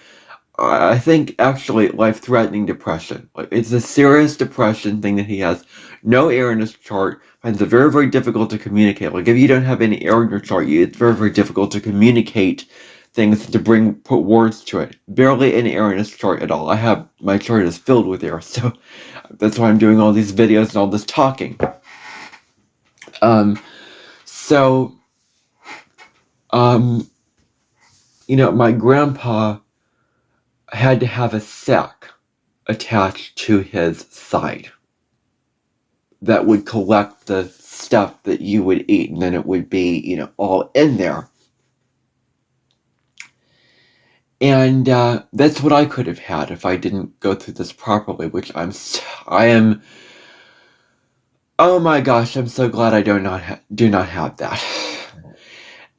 I think actually life-threatening depression. Like, it's a serious depression thing that he has. No air in his chart. Finds it very, very difficult to communicate. Like, if you don't have any air in your chart, it's very, very difficult to communicate things, to put words to it. Barely any air in his chart at all. My chart is filled with air, so that's why I'm doing all these videos and all this talking. My grandpa had to have a sack attached to his side that would collect the stuff that you would eat, and then it would be, all in there. And that's what I could have had if I didn't go through this properly, which I am. Oh my gosh, I'm so glad I do not have that.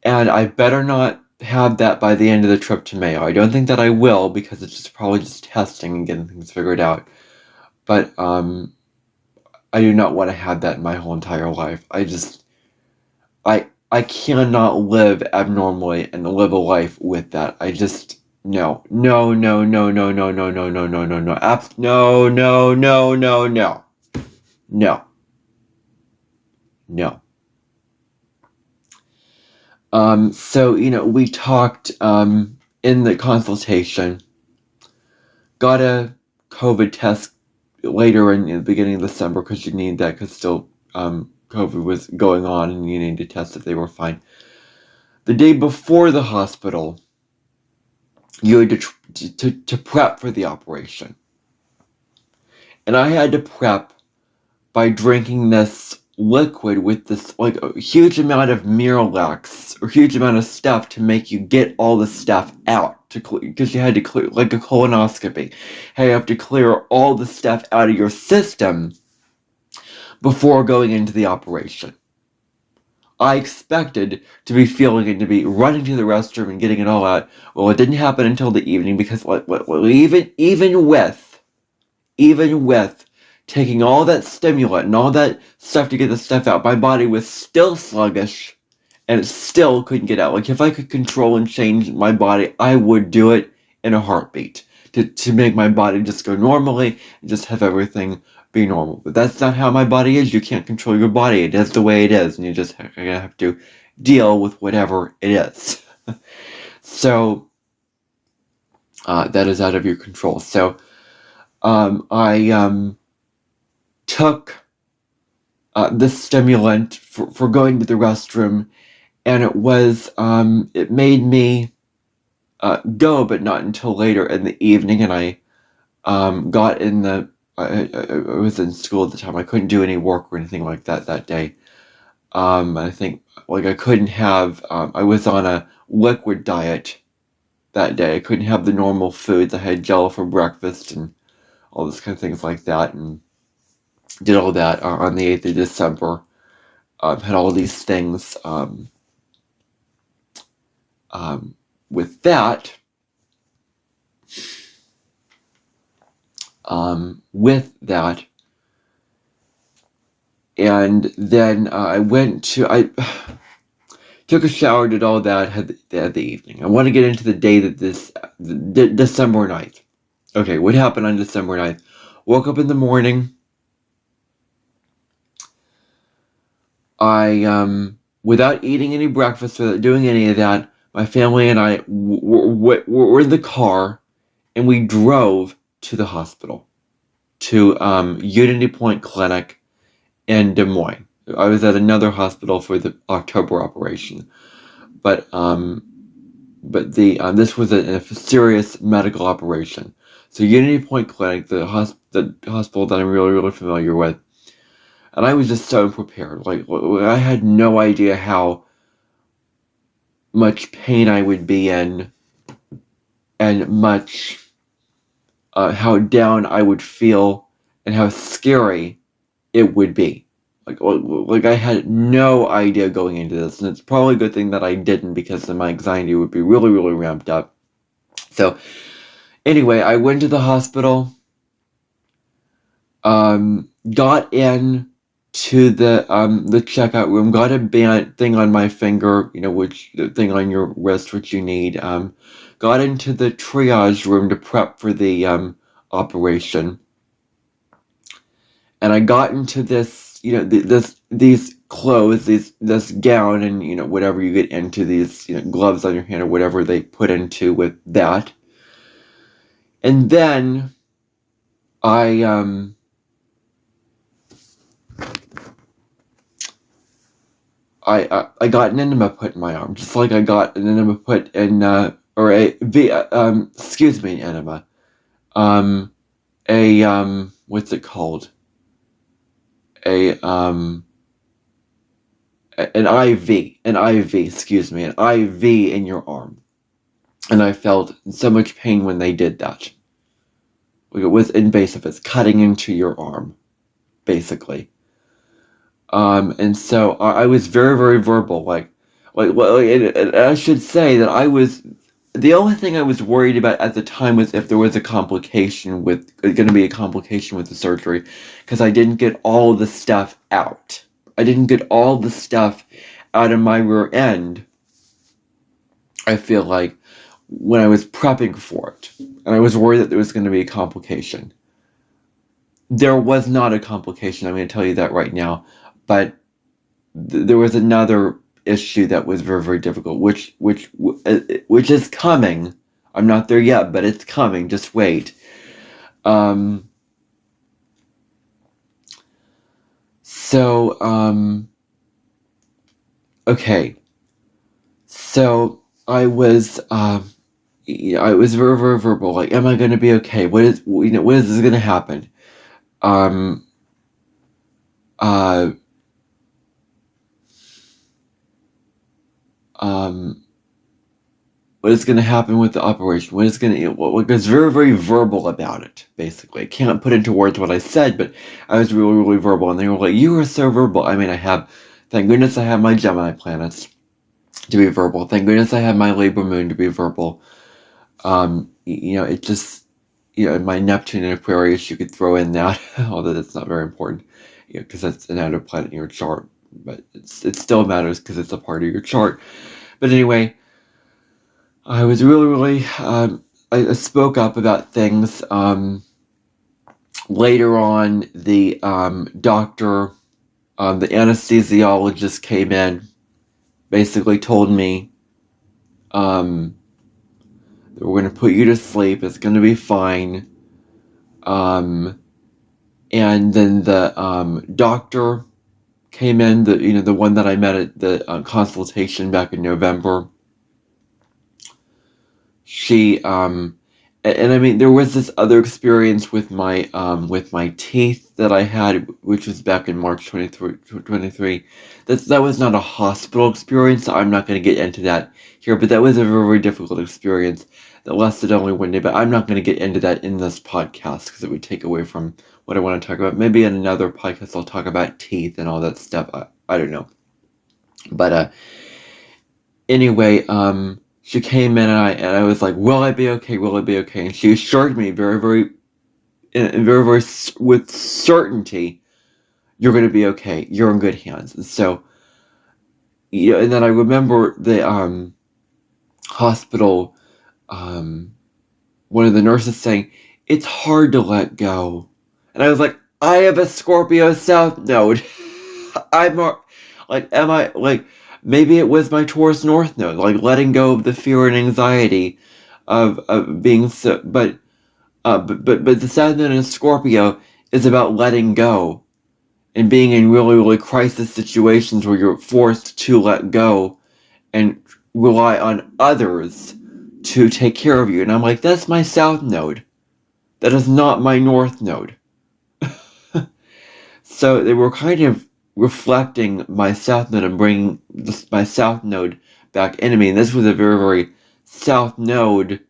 And I better not have that by the end of the trip to Mayo. I don't think that I will, because it's just probably just testing and getting things figured out. But I do not want to have that in my whole entire life. I cannot live abnormally and live a life with that. I just no no no no no no no no no no no no no no no no no no no. So we talked in the consultation. Got a COVID test later in the beginning of December, because you need that, because still COVID was going on and you needed to test if they were fine. The day before the hospital, you had to prep for the operation. And I had to prep by drinking this liquid with this, like, a huge amount of Miralax, or huge amount of stuff to make you get all the stuff out, because you had to clear, like a colonoscopy. Hey, you have to clear all the stuff out of your system before going into the operation. I expected to be feeling it, to be running to the restroom and getting it all out. Well, it didn't happen until the evening, because even with taking all that stimulant and all that stuff to get the stuff out, my body was still sluggish, and it still couldn't get out. Like, if I could control and change my body, I would do it in a heartbeat to make my body just go normally and just have everything be normal. But that's not how my body is. You can't control your body. It is the way it is, and you just have to deal with whatever it is. So that is out of your control. So I took this stimulant for going to the restroom, and it made me go, but not until later in the evening. And I got in the I was in school at the time. I couldn't do any work or anything like that day. I think, like, I couldn't have. I was on a liquid diet that day. I couldn't have the normal foods. I had Jello for breakfast and all those kind of things like that, and did all that on the 8th of December. Had all these things. With that. And then I took a shower, did all that, had the evening. I want to get into the day that December 9th. Okay, what happened on December 9th? Woke up in the morning. I, without eating any breakfast, without doing any of that, my family and I were in the car, and we drove to the hospital, to Unity Point Clinic in Des Moines. I was at another hospital for the October operation, but this was a serious medical operation. So Unity Point Clinic, the hospital that I'm really, really familiar with, and I was just so unprepared. Like, I had no idea how much pain I would be in, and how down I would feel, and how scary it would be. Like I had no idea going into this, and it's probably a good thing that I didn't, because then my anxiety would be really, really ramped up. So anyway, I went to the hospital, got in to the checkout room, got a band thing on my finger, which the thing on your wrist, which you need. Got into the triage room to prep for the operation, and I got into this, these clothes, this gown, and whatever you get into, these gloves on your hand, or whatever they put into with that. And then I got an enema put in my arm, just like I got an enema put in, excuse me, an enema, what's it called? An IV, excuse me, an IV in your arm. And I felt so much pain when they did that. Like, it was invasive. It's cutting into your arm, basically. And so I was very, very verbal. And I should say that the only thing I was worried about at the time was if there was going to be a complication with the surgery, because I didn't get all the stuff out. I didn't get all the stuff out of my rear end, I feel like, when I was prepping for it. And I was worried that there was going to be a complication. There was not a complication, I'm going to tell you that right now. But there was another issue that was very, very difficult, which is coming. I'm not there yet, but it's coming. Just wait. Okay. So I was very, very verbal. Like, am I going to be okay? When is this going to happen? What is going to happen with the operation? What was very, very verbal about it, basically. I can't put into words what I said, but I was really, really verbal. And they were like, you were so verbal. I mean, thank goodness I have my Gemini planets to be verbal. Thank goodness I have my Libra moon to be verbal. It just, my Neptune and Aquarius, you could throw in that, although that's not very important, because that's an outer planet in your chart. But it still matters because it's a part of your chart. But anyway, I was really, really, I spoke up about things. Later on, the doctor, the anesthesiologist came in, basically told me, we're going to put you to sleep, it's going to be fine. And then the doctor came in, the one that I met at the consultation back in November. She and I mean, there was this other experience with my teeth that I had, which was back in March 23. That was not a hospital experience, so I'm not going to get into that here, but that was a very, very difficult experience that lasted only one day, but I'm not going to get into that in this podcast because it would take away from what I want to talk about. Maybe in another podcast I'll talk about teeth and all that stuff. I don't know. But anyway, she came in and I was like, will I be okay? Will I be okay? And she assured me very, very, with certainty, you're going to be okay. You're in good hands. And so, and then I remember the hospital, one of the nurses saying, it's hard to let go. And I was like, I have a Scorpio South Node. Maybe it was my Taurus North Node, like letting go of the fear and anxiety of being so, but the South Node in Scorpio is about letting go and being in really, really crisis situations where you're forced to let go and rely on others to take care of you. And I'm like, that's my South Node. That is not my North Node. So they were kind of reflecting my South Node and bringing my South Node back into me. And this was a very, very South Node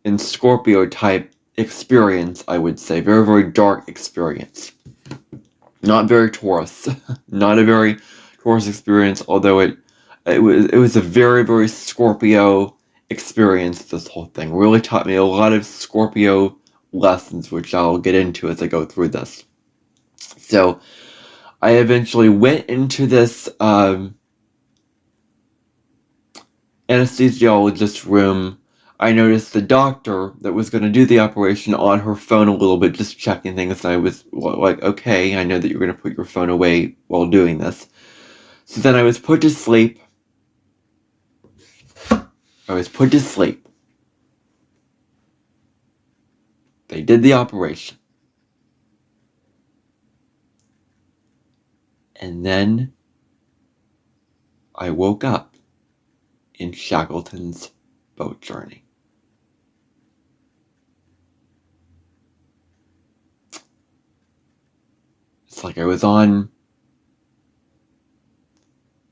in Scorpio type experience, I would say. Very, very dark experience. Not very Taurus. Not a very Taurus experience, although it was a very, very Scorpio experience, this whole thing. Really taught me a lot of Scorpio lessons, which I'll get into as I go through this. So I eventually went into this anesthesiologist's room. I noticed the doctor that was going to do the operation on her phone a little bit, just checking things. And I was like, okay, I know that you're going to put your phone away while doing this. So then I was put to sleep. They did the operation. And then I woke up in Shackleton's boat journey. It's like I was on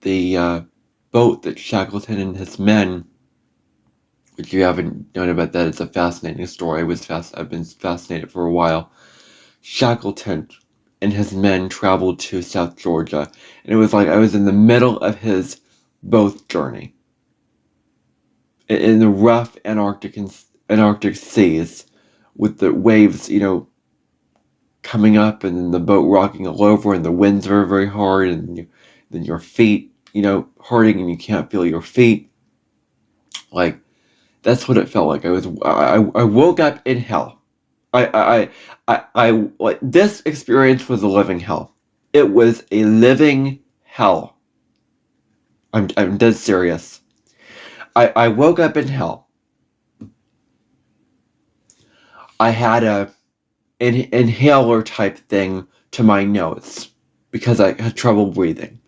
the boat that Shackleton and his men If you haven't known about that, it's a fascinating story. I've been fascinated for a while. Shackleton and his men traveled to South Georgia, and it was like I was in the middle of his boat journey in the rough Antarctic seas, with the waves, coming up, and then the boat rocking all over, and the winds are very hard, and then your feet, hurting, and you can't feel your feet. Like, that's what it felt like. I woke up in hell. Like, this experience was a living hell. It was a living hell. I'm dead serious. I woke up in hell. I had an inhaler type thing to my nose because I had trouble breathing.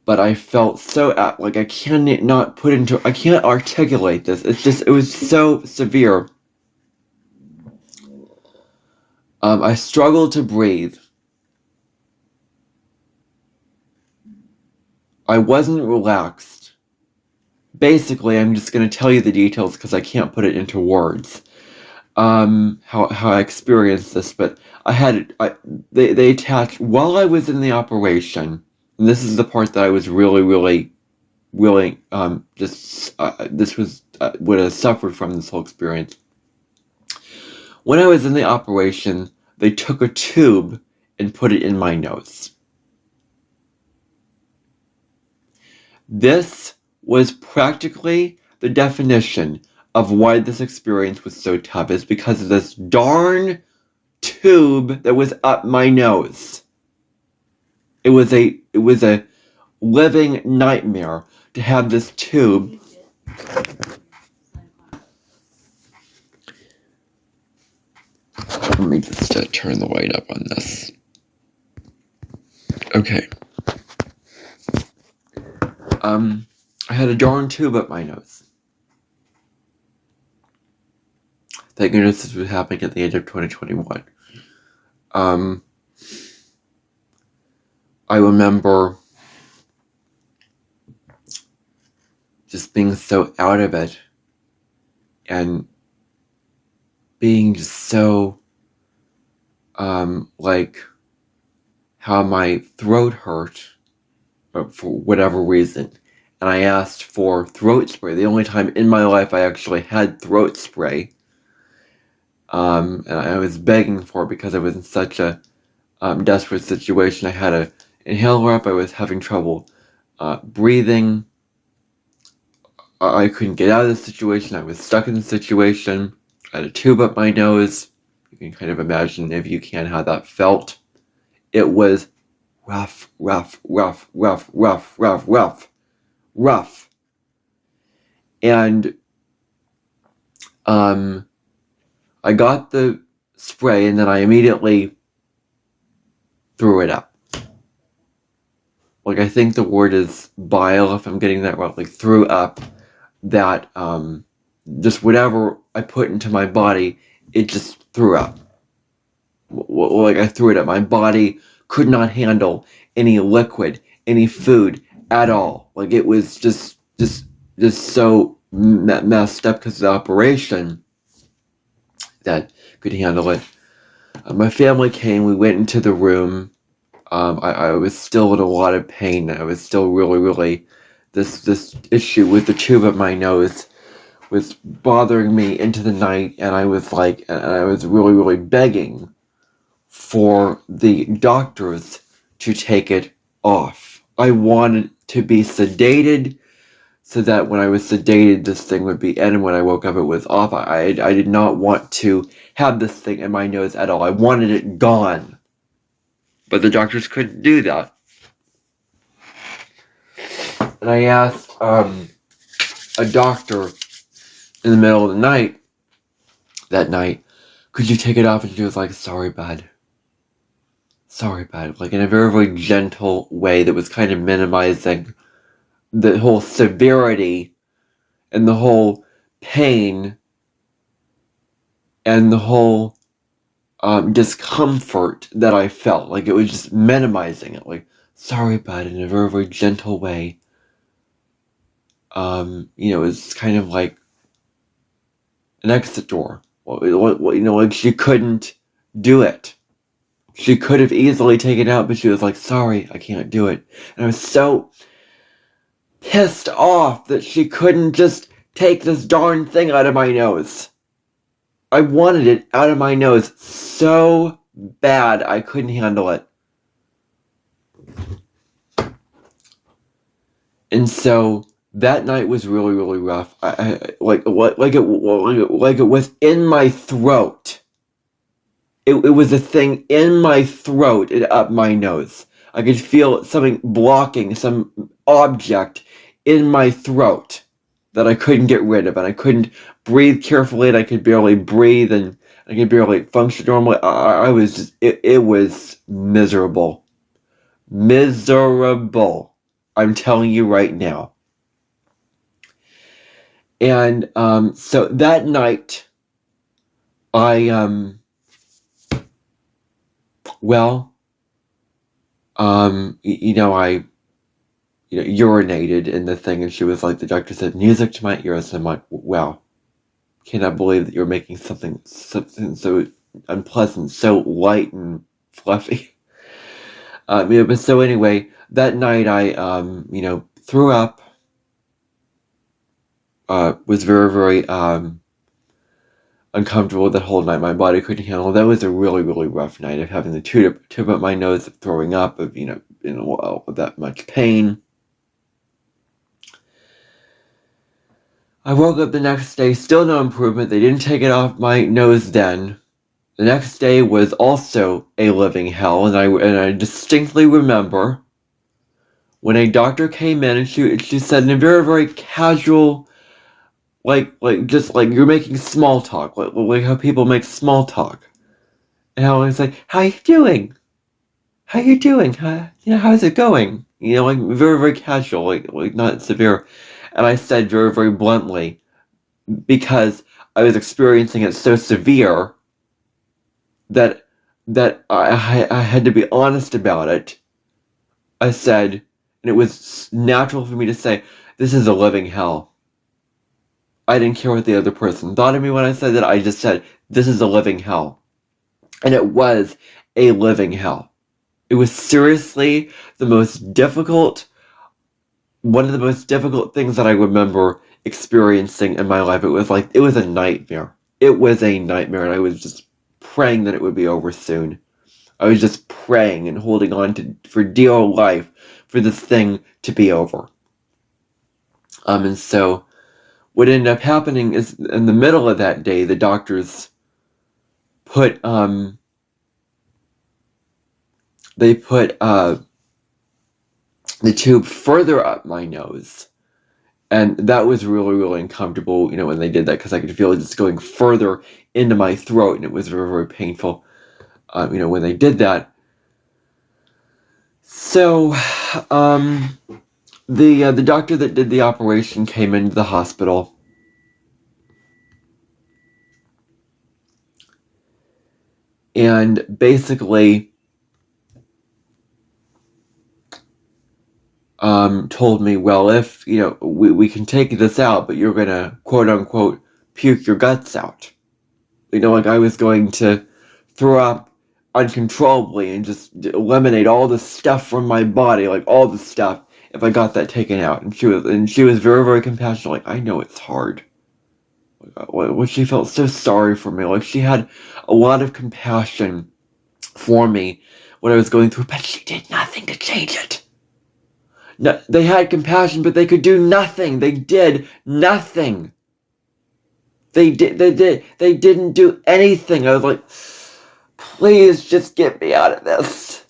But I felt so like I can't articulate this. It was so severe. I struggled to breathe. I wasn't relaxed. Basically, I'm just going to tell you the details because I can't put it into words. How I experienced this, but they attached while I was in the operation, and this is the part that I was really, this was what I suffered from this whole experience. When I was in the operation, they took a tube and put it in my nose. This was practically the definition of why this experience was so tough, is because of this darn tube that was up my nose. It was a living nightmare to have this tube. Let me just turn the light up on this. Okay. I had a darn tube up my nose. Thank goodness this was happening at the end of 2021. I remember just being so out of it and being just so, like how my throat hurt for whatever reason. And I asked for throat spray. The only time in my life I actually had throat spray. And I was begging for it because I was in such a desperate situation. I had an inhaler up. I was having trouble breathing. I couldn't get out of the situation. I was stuck in the situation. I had a tube up my nose. You can kind of imagine, if you can, how that felt. It was rough. And I got the spray, and then I immediately threw it up. Like, I think the word is bile, if I'm getting that right. Like, threw up that, just whatever I put into my body, it just threw up. Like, I threw it up. My body could not handle any liquid, any food at all. Like, it was just so messed up because of the operation that could handle it. My family came. We went into the room. I was still in a lot of pain. I was still really this issue with the tube up my nose was bothering me into the night, and I was really begging for the doctors to take it off. I wanted to be sedated so that when I was sedated, this thing would be in, and when I woke up, it was off. I did not want to have this thing in my nose at all. I wanted it gone. But the doctors couldn't do that. And I asked a doctor in the middle of the night, that night, could you take it off? And she was like, sorry, bud. Like, in a very gentle way that was kind of minimizing the whole severity and the whole pain and the whole discomfort that I felt. Like, it was just minimizing it. Like, sorry, bud, in a very gentle way. it was kind of like an exit door. Like she couldn't do it. She could have easily taken it out, but she was like, sorry, I can't do it. And I was so pissed off that she couldn't just take this darn thing out of my nose. I wanted it out of my nose so bad I couldn't handle it. And so that night was really, really rough. It was in my throat. It was a thing in my throat and up my nose. I could feel something blocking, some object in my throat that I couldn't get rid of, and I couldn't breathe carefully, and I could barely breathe, and I could barely function normally. I was just, it was miserable. Miserable. I'm telling you right now. And so that night, I urinated in the thing, and she was like, the doctor said, music to my ears. And I'm like, wow, cannot believe that you're making something so unpleasant, so light and fluffy. But so anyway, that night I, threw up, was very, very, uncomfortable that whole night. My body couldn't handle it. That was a really, really rough night of having the tube up my nose, of throwing up, of, with that much pain. I woke up the next day, still no improvement. They didn't take it off my nose then. The next day was also a living hell, and I distinctly remember when a doctor came in and she said in a very, very casual, just like you're making small talk, like how people make small talk. And I was like, how you doing? How you doing? How's it going? Like very, very casual, like not severe. And I said very, very bluntly, because I was experiencing it so severe that I had to be honest about it. I said, and it was natural for me to say, this is a living hell. I didn't care what the other person thought of me when I said that. I just said, this is a living hell. And it was a living hell. It was seriously one of the most difficult things that I remember experiencing in my life. It was a nightmare. It was a nightmare, and I was just praying that it would be over soon. I was just praying and holding on for dear life for this thing to be over. And so what ended up happening is, in the middle of that day, the doctors put the tube further up my nose, and that was really, really uncomfortable, when they did that, because I could feel it just going further into my throat, and it was very, very painful, when they did that. So, the doctor that did the operation came into the hospital, and basically told me, well, if, we can take this out, but you're going to, quote unquote, puke your guts out. Like I was going to throw up uncontrollably and just eliminate all the stuff from my body, like all the stuff, if I got that taken out. And she was very, very compassionate. Like, I know it's hard. She felt so sorry for me. Like, she had a lot of compassion for me when I was going through, but she did nothing to change it. No, they had compassion, but they could do nothing. They did nothing. They didn't do anything. I was like, please just get me out of this.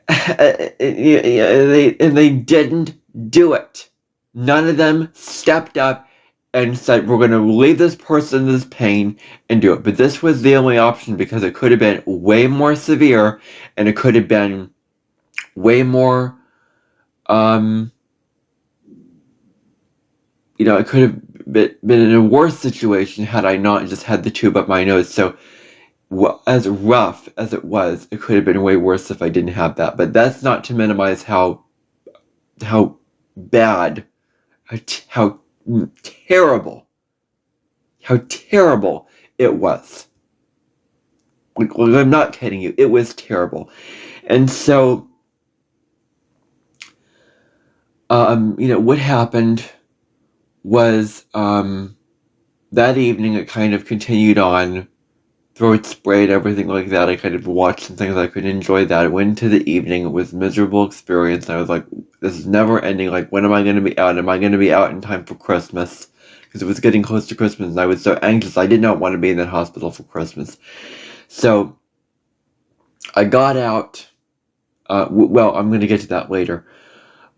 And they didn't do it. None of them stepped up and said, we're going to relieve this person of this pain and do it. But this was the only option, because it could have been way more severe, and it could have been way more, it could have been in a worse situation had I not just had the tube up my nose. So as rough as it was, it could have been way worse if I didn't have that. But that's not to minimize how bad how terrible, how terrible it was. Like, I'm not kidding you. It was terrible. And so, what happened was, that evening it kind of continued on, throat sprayed, everything like that. I kind of watched some things I could enjoy that. I went into the evening. It was a miserable experience. I was like, this is never ending. Like, when am I going to be out? Am I going to be out in time for Christmas? Because it was getting close to Christmas and I was so anxious. I did not want to be in that hospital for Christmas. So I got out. Well, I'm going to get to that later.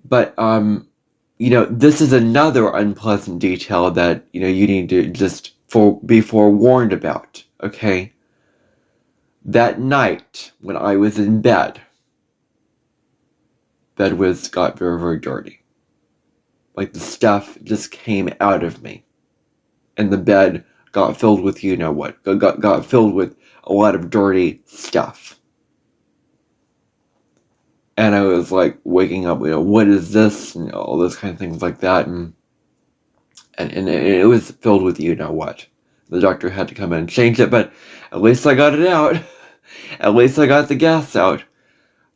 But, this is another unpleasant detail that, you need to just be forewarned about, okay? That night, when I was in bed got very, very dirty. Like, the stuff just came out of me. And the bed got filled with you-know-what. Got filled with a lot of dirty stuff. And I was, like, waking up, what is this? And all those kind of things like that. And it was filled with you-know-what. The doctor had to come in and change it, but at least I got it out. At least I got the gas out.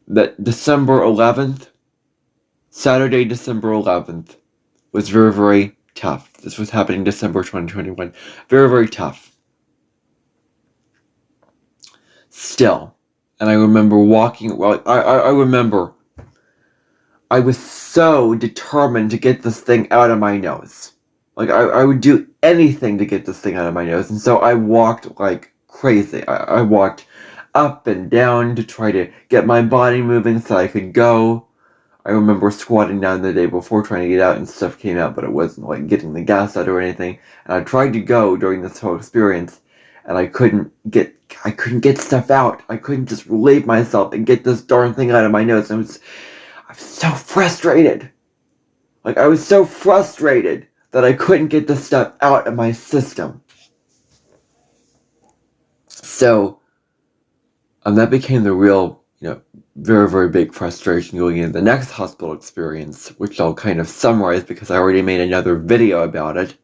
That December 11th, Saturday, December 11th, was very, very tough. This was happening December 2021. Very, very tough. Still. And I remember walking, I remember I was so determined to get this thing out of my nose. Like, I would do anything to get this thing out of my nose. And so I walked like crazy. I walked up and down to try to get my body moving so I could go. I remember squatting down the day before trying to get out and stuff came out, but it wasn't like getting the gas out or anything. And I tried to go during this whole experience, and I couldn't get stuff out. I couldn't just relieve myself and get this darn thing out of my nose. I was so frustrated. Like, I was so frustrated that I couldn't get this stuff out of my system. So, that became the real, very, very big frustration going into the next hospital experience, which I'll kind of summarize because I already made another video about it.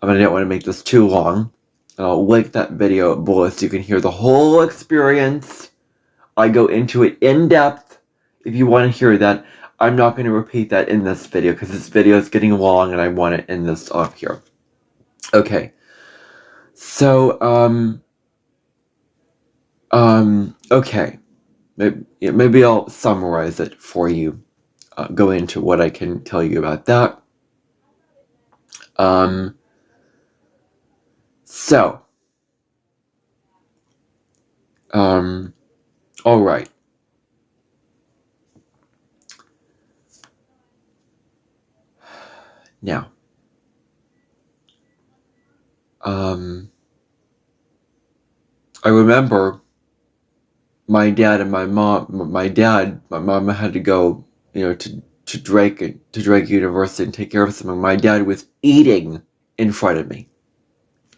I didn't want to make this too long. And I'll link that video below so you can hear the whole experience. I go into it in depth. If you want to hear that, I'm not going to repeat that in this video because this video is getting long and I want to end this off here. Okay. So, okay. Maybe I'll summarize it for you. Go into what I can tell you about that. All right. Now, I remember my dad and my mom. My mom had to go, to Drake University and take care of something. My dad was eating in front of me.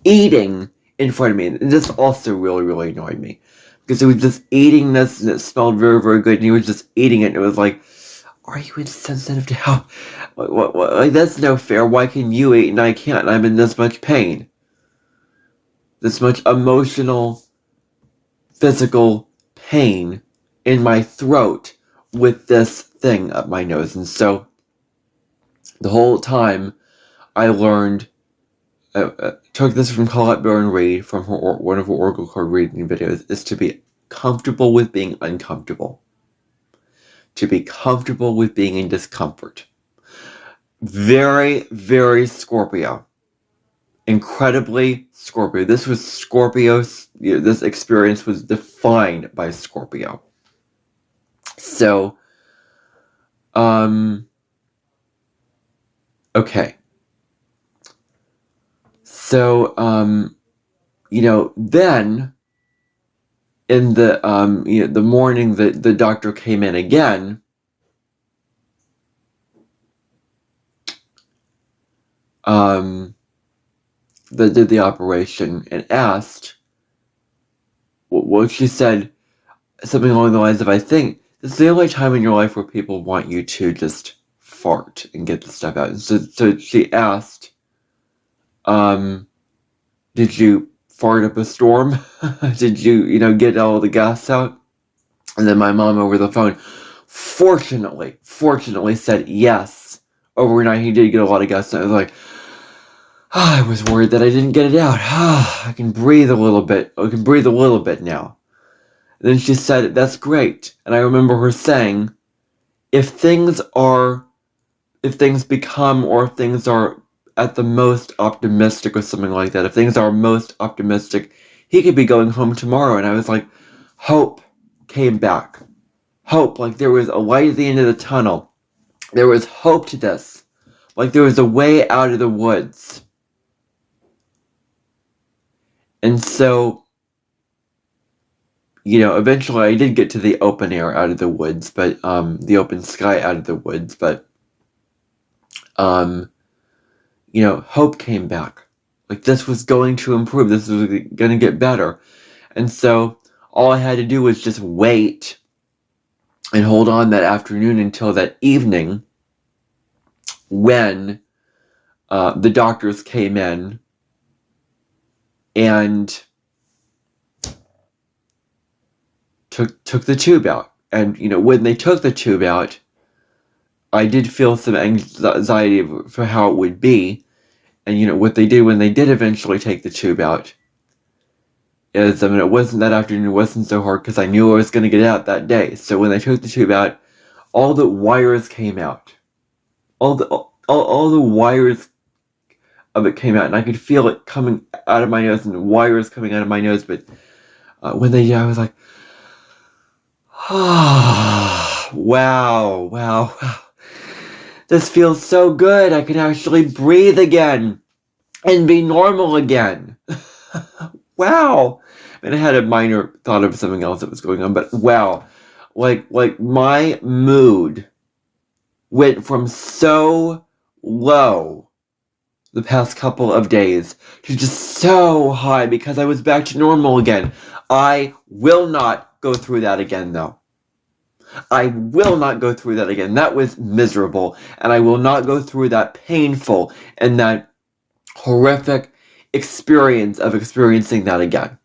Eating in front of me. And this also really, really annoyed me. Because he was just eating this, and it smelled very, very good, and he was just eating it, and it was like, are you insensitive to how... What, like, that's no fair. Why can you eat and I can't? And I'm in this much pain. This much emotional, physical pain in my throat with this thing up my nose. And so, the whole time, I learned... took this from Colette Baron Reid from one of her Oracle card reading videos, is to be comfortable with being uncomfortable. To be comfortable with being in discomfort. Very, very Scorpio. Incredibly Scorpio. This was Scorpio's, this experience was defined by Scorpio. So, okay. So, then, in the, the morning that the doctor came in again, that did the operation and asked, well, she said something along the lines of, I think this is the only time in your life where people want you to just fart and get the stuff out. And so she asked, did you fart up a storm? Did you, get all the gas out? And then my mom over the phone, fortunately said yes. Overnight, he did get a lot of gas. And I was like, I was worried that I didn't get it out. I can breathe a little bit. I can breathe a little bit now. And then she said, that's great. And I remember her saying, if things become, or if things are at the most optimistic or something like that, if things are most optimistic, he could be going home tomorrow. And I was like, hope came back. Hope, like there was a light at the end of the tunnel. There was hope to this. Like there was a way out of the woods. And so, eventually I did get to the open air out of the woods, but, the open sky out of the woods, but, hope came back. Like this was going to improve. This was going to get better. And so all I had to do was just wait and hold on that afternoon until that evening when the doctors came in and took the tube out. And, when they took the tube out, I did feel some anxiety for how it would be. And, what they did when they did eventually take the tube out is, it wasn't that afternoon, it wasn't so hard because I knew I was going to get out that day. So when they took the tube out, all the wires came out. All the wires of it came out, and I could feel it coming out of my nose and wires coming out of my nose. But when they did, I was like, wow. This feels so good. I can actually breathe again and be normal again. Wow. And I had a minor thought of something else that was going on, but wow. Like my mood went from so low the past couple of days to just so high because I was back to normal again. I will not go through that again, though. I will not go through that again. That was miserable, and I will not go through that painful and that horrific experience of experiencing that again.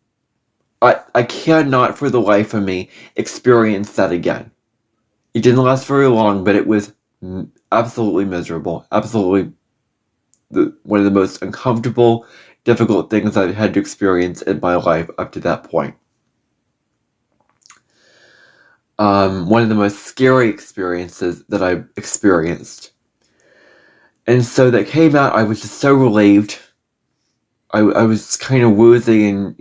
I cannot for the life of me experience that again. It didn't last very long, but it was absolutely miserable. Absolutely one of the most uncomfortable, difficult things I've had to experience in my life up to that point. One of the most scary experiences that I've experienced. And so that came out, I was just so relieved. I was kind of woozy and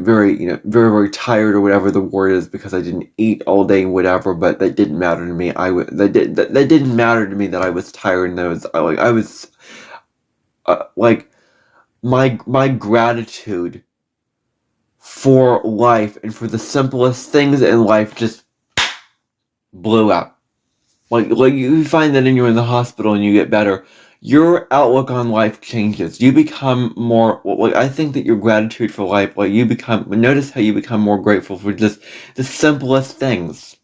very, very tired or whatever the word is because I didn't eat all day and whatever, but that didn't matter to me. That didn't matter to me that I was tired and I was my gratitude for life and for the simplest things in life just blew up. Like you find that when you're in the hospital and you get better, your outlook on life changes. You become more, I think that your gratitude for life, notice how you become more grateful for just the simplest things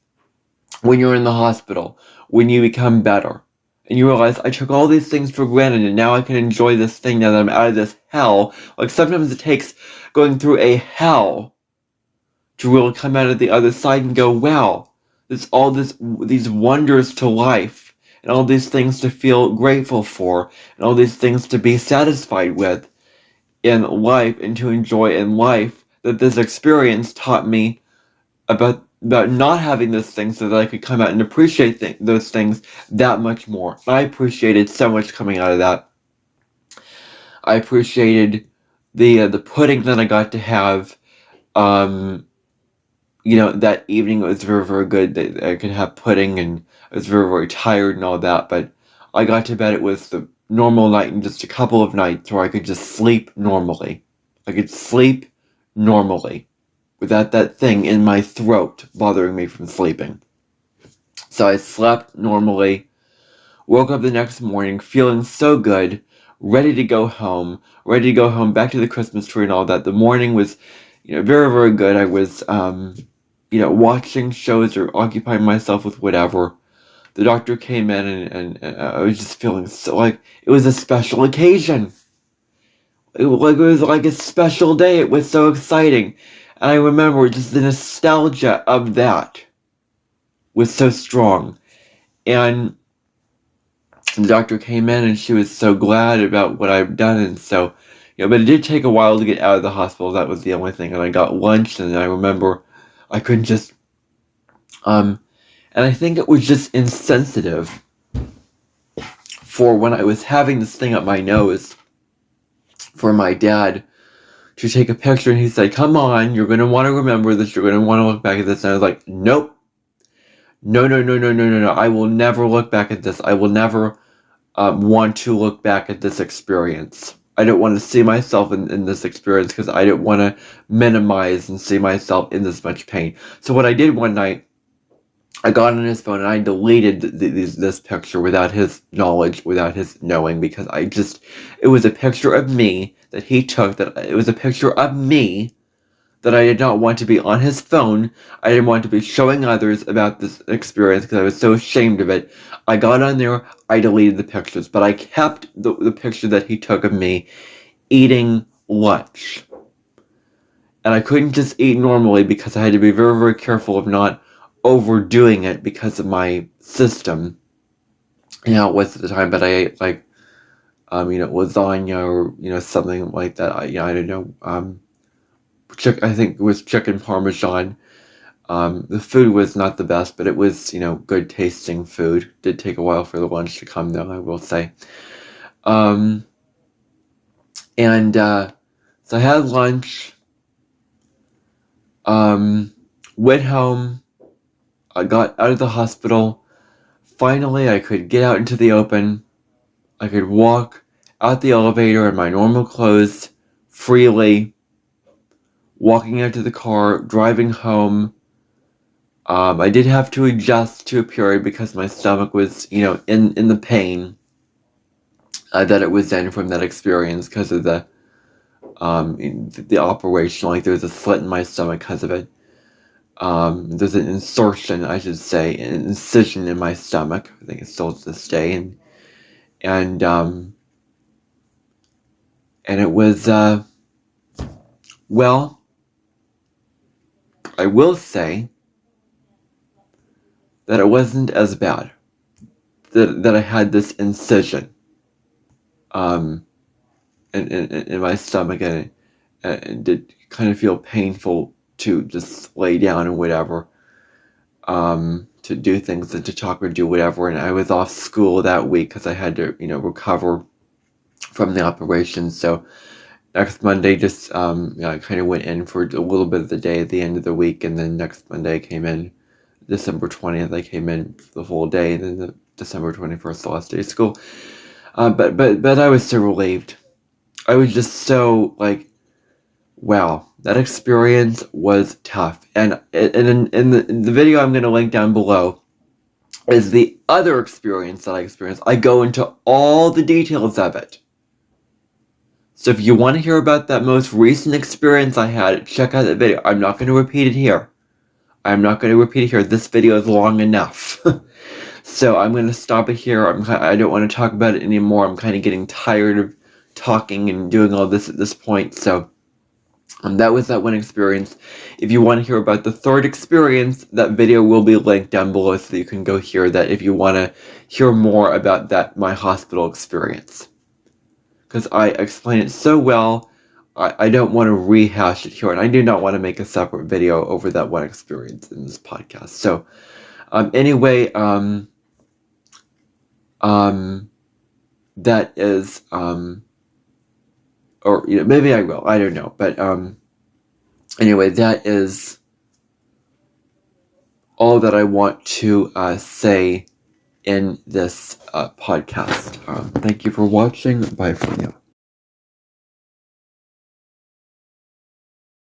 when you're in the hospital, when you become better. And you realize, I took all these things for granted and now I can enjoy this thing now that I'm out of this hell. Like sometimes it takes going through a hell to really come out of the other side and go, wow, there's all these wonders to life, and all these things to feel grateful for, and all these things to be satisfied with in life and to enjoy in life, that this experience taught me about not having those things so that I could come out and appreciate those things that much more. I appreciated so much coming out of that. I appreciated the pudding that I got to have. That evening it was very, very good that I could have pudding, and I was very, very tired and all that, but I got to bed. It was the normal night and just a couple of nights where I could just sleep normally. I could sleep normally without that thing in my throat bothering me from sleeping. So I slept normally, woke up the next morning feeling so good, ready to go home back to the Christmas tree and all that. The morning was, very, very good. I was, watching shows or occupying myself with whatever. the doctor came in, and I was just feeling so like it was a special occasion. It was like a special day. It was so exciting. And I remember just the nostalgia of that was so strong. And the doctor came in and she was so glad about what I've done. And so, but it did take a while to get out of the hospital. That was the only thing. And I got lunch, and I remember I couldn't just, and I think it was just insensitive for when I was having this thing up my nose for my dad to take a picture, and he said, "Come on, you're going to want to remember this, you're going to want to look back at this." And I was like, nope, no, I will never look back at this. I will never want to look back at this experience. I don't want to see myself in this experience, because I don't want to minimize and see myself in this much pain. So what I did one night, I got on his phone and I deleted this picture without his knowledge, without his knowing, because it was a picture of me that he took, it was a picture of me that I did not want to be on his phone. I didn't want to be showing others about this experience because I was so ashamed of it. I got on there, I deleted the pictures, but I kept the picture that he took of me eating lunch. And I couldn't just eat normally because I had to be very, very careful of not overdoing it because of my system. It was at the time, but I ate lasagna or, something like that. I don't know. I think it was chicken parmesan. The food was not the best, but it was, good tasting food. It did take a while for the lunch to come, though, I will say. So I had lunch, went home, I got out of the hospital. Finally, I could get out into the open. I could walk out the elevator in my normal clothes freely, walking out to the car, driving home. I did have to adjust to a period because my stomach was, in the pain that it was in from that experience because of the operation. Like, there was a slit in my stomach because of it. There's an insertion, I should say, an incision in my stomach. I think it's still to this day, and it was, well, I will say that it wasn't as bad. That I had this incision, in my stomach, and it did kind of feel painful to just lay down and whatever, to do things, to talk or do whatever. And I was off school that week because I had to, recover from the operation. So next Monday, just, I kind of went in for a little bit of the day at the end of the week. And then next Monday I came in, December 20th, I came in for the whole day. And then the December 21st, the last day of school. But I was so relieved. I was just so, like, wow, that experience was tough. And in the video I'm going to link down below is the other experience that I experienced. I go into all the details of it. So if you want to hear about that most recent experience I had, check out that video. I'm not going to repeat it here. This video is long enough. So I'm going to stop it here. I don't want to talk about it anymore. I'm kind of getting tired of talking and doing all this at this point. So that was that one experience. If you want to hear about the third experience, that video will be linked down below so that you can go hear that if you want to hear more about my hospital experience. Because I explain it so well, I don't want to rehash it here, and I do not want to make a separate video over that one experience in this podcast. So, anyway, that is, or, maybe I will, I don't know, but, anyway, that is all that I want to, say in this, podcast. Thank you for watching. Bye for now.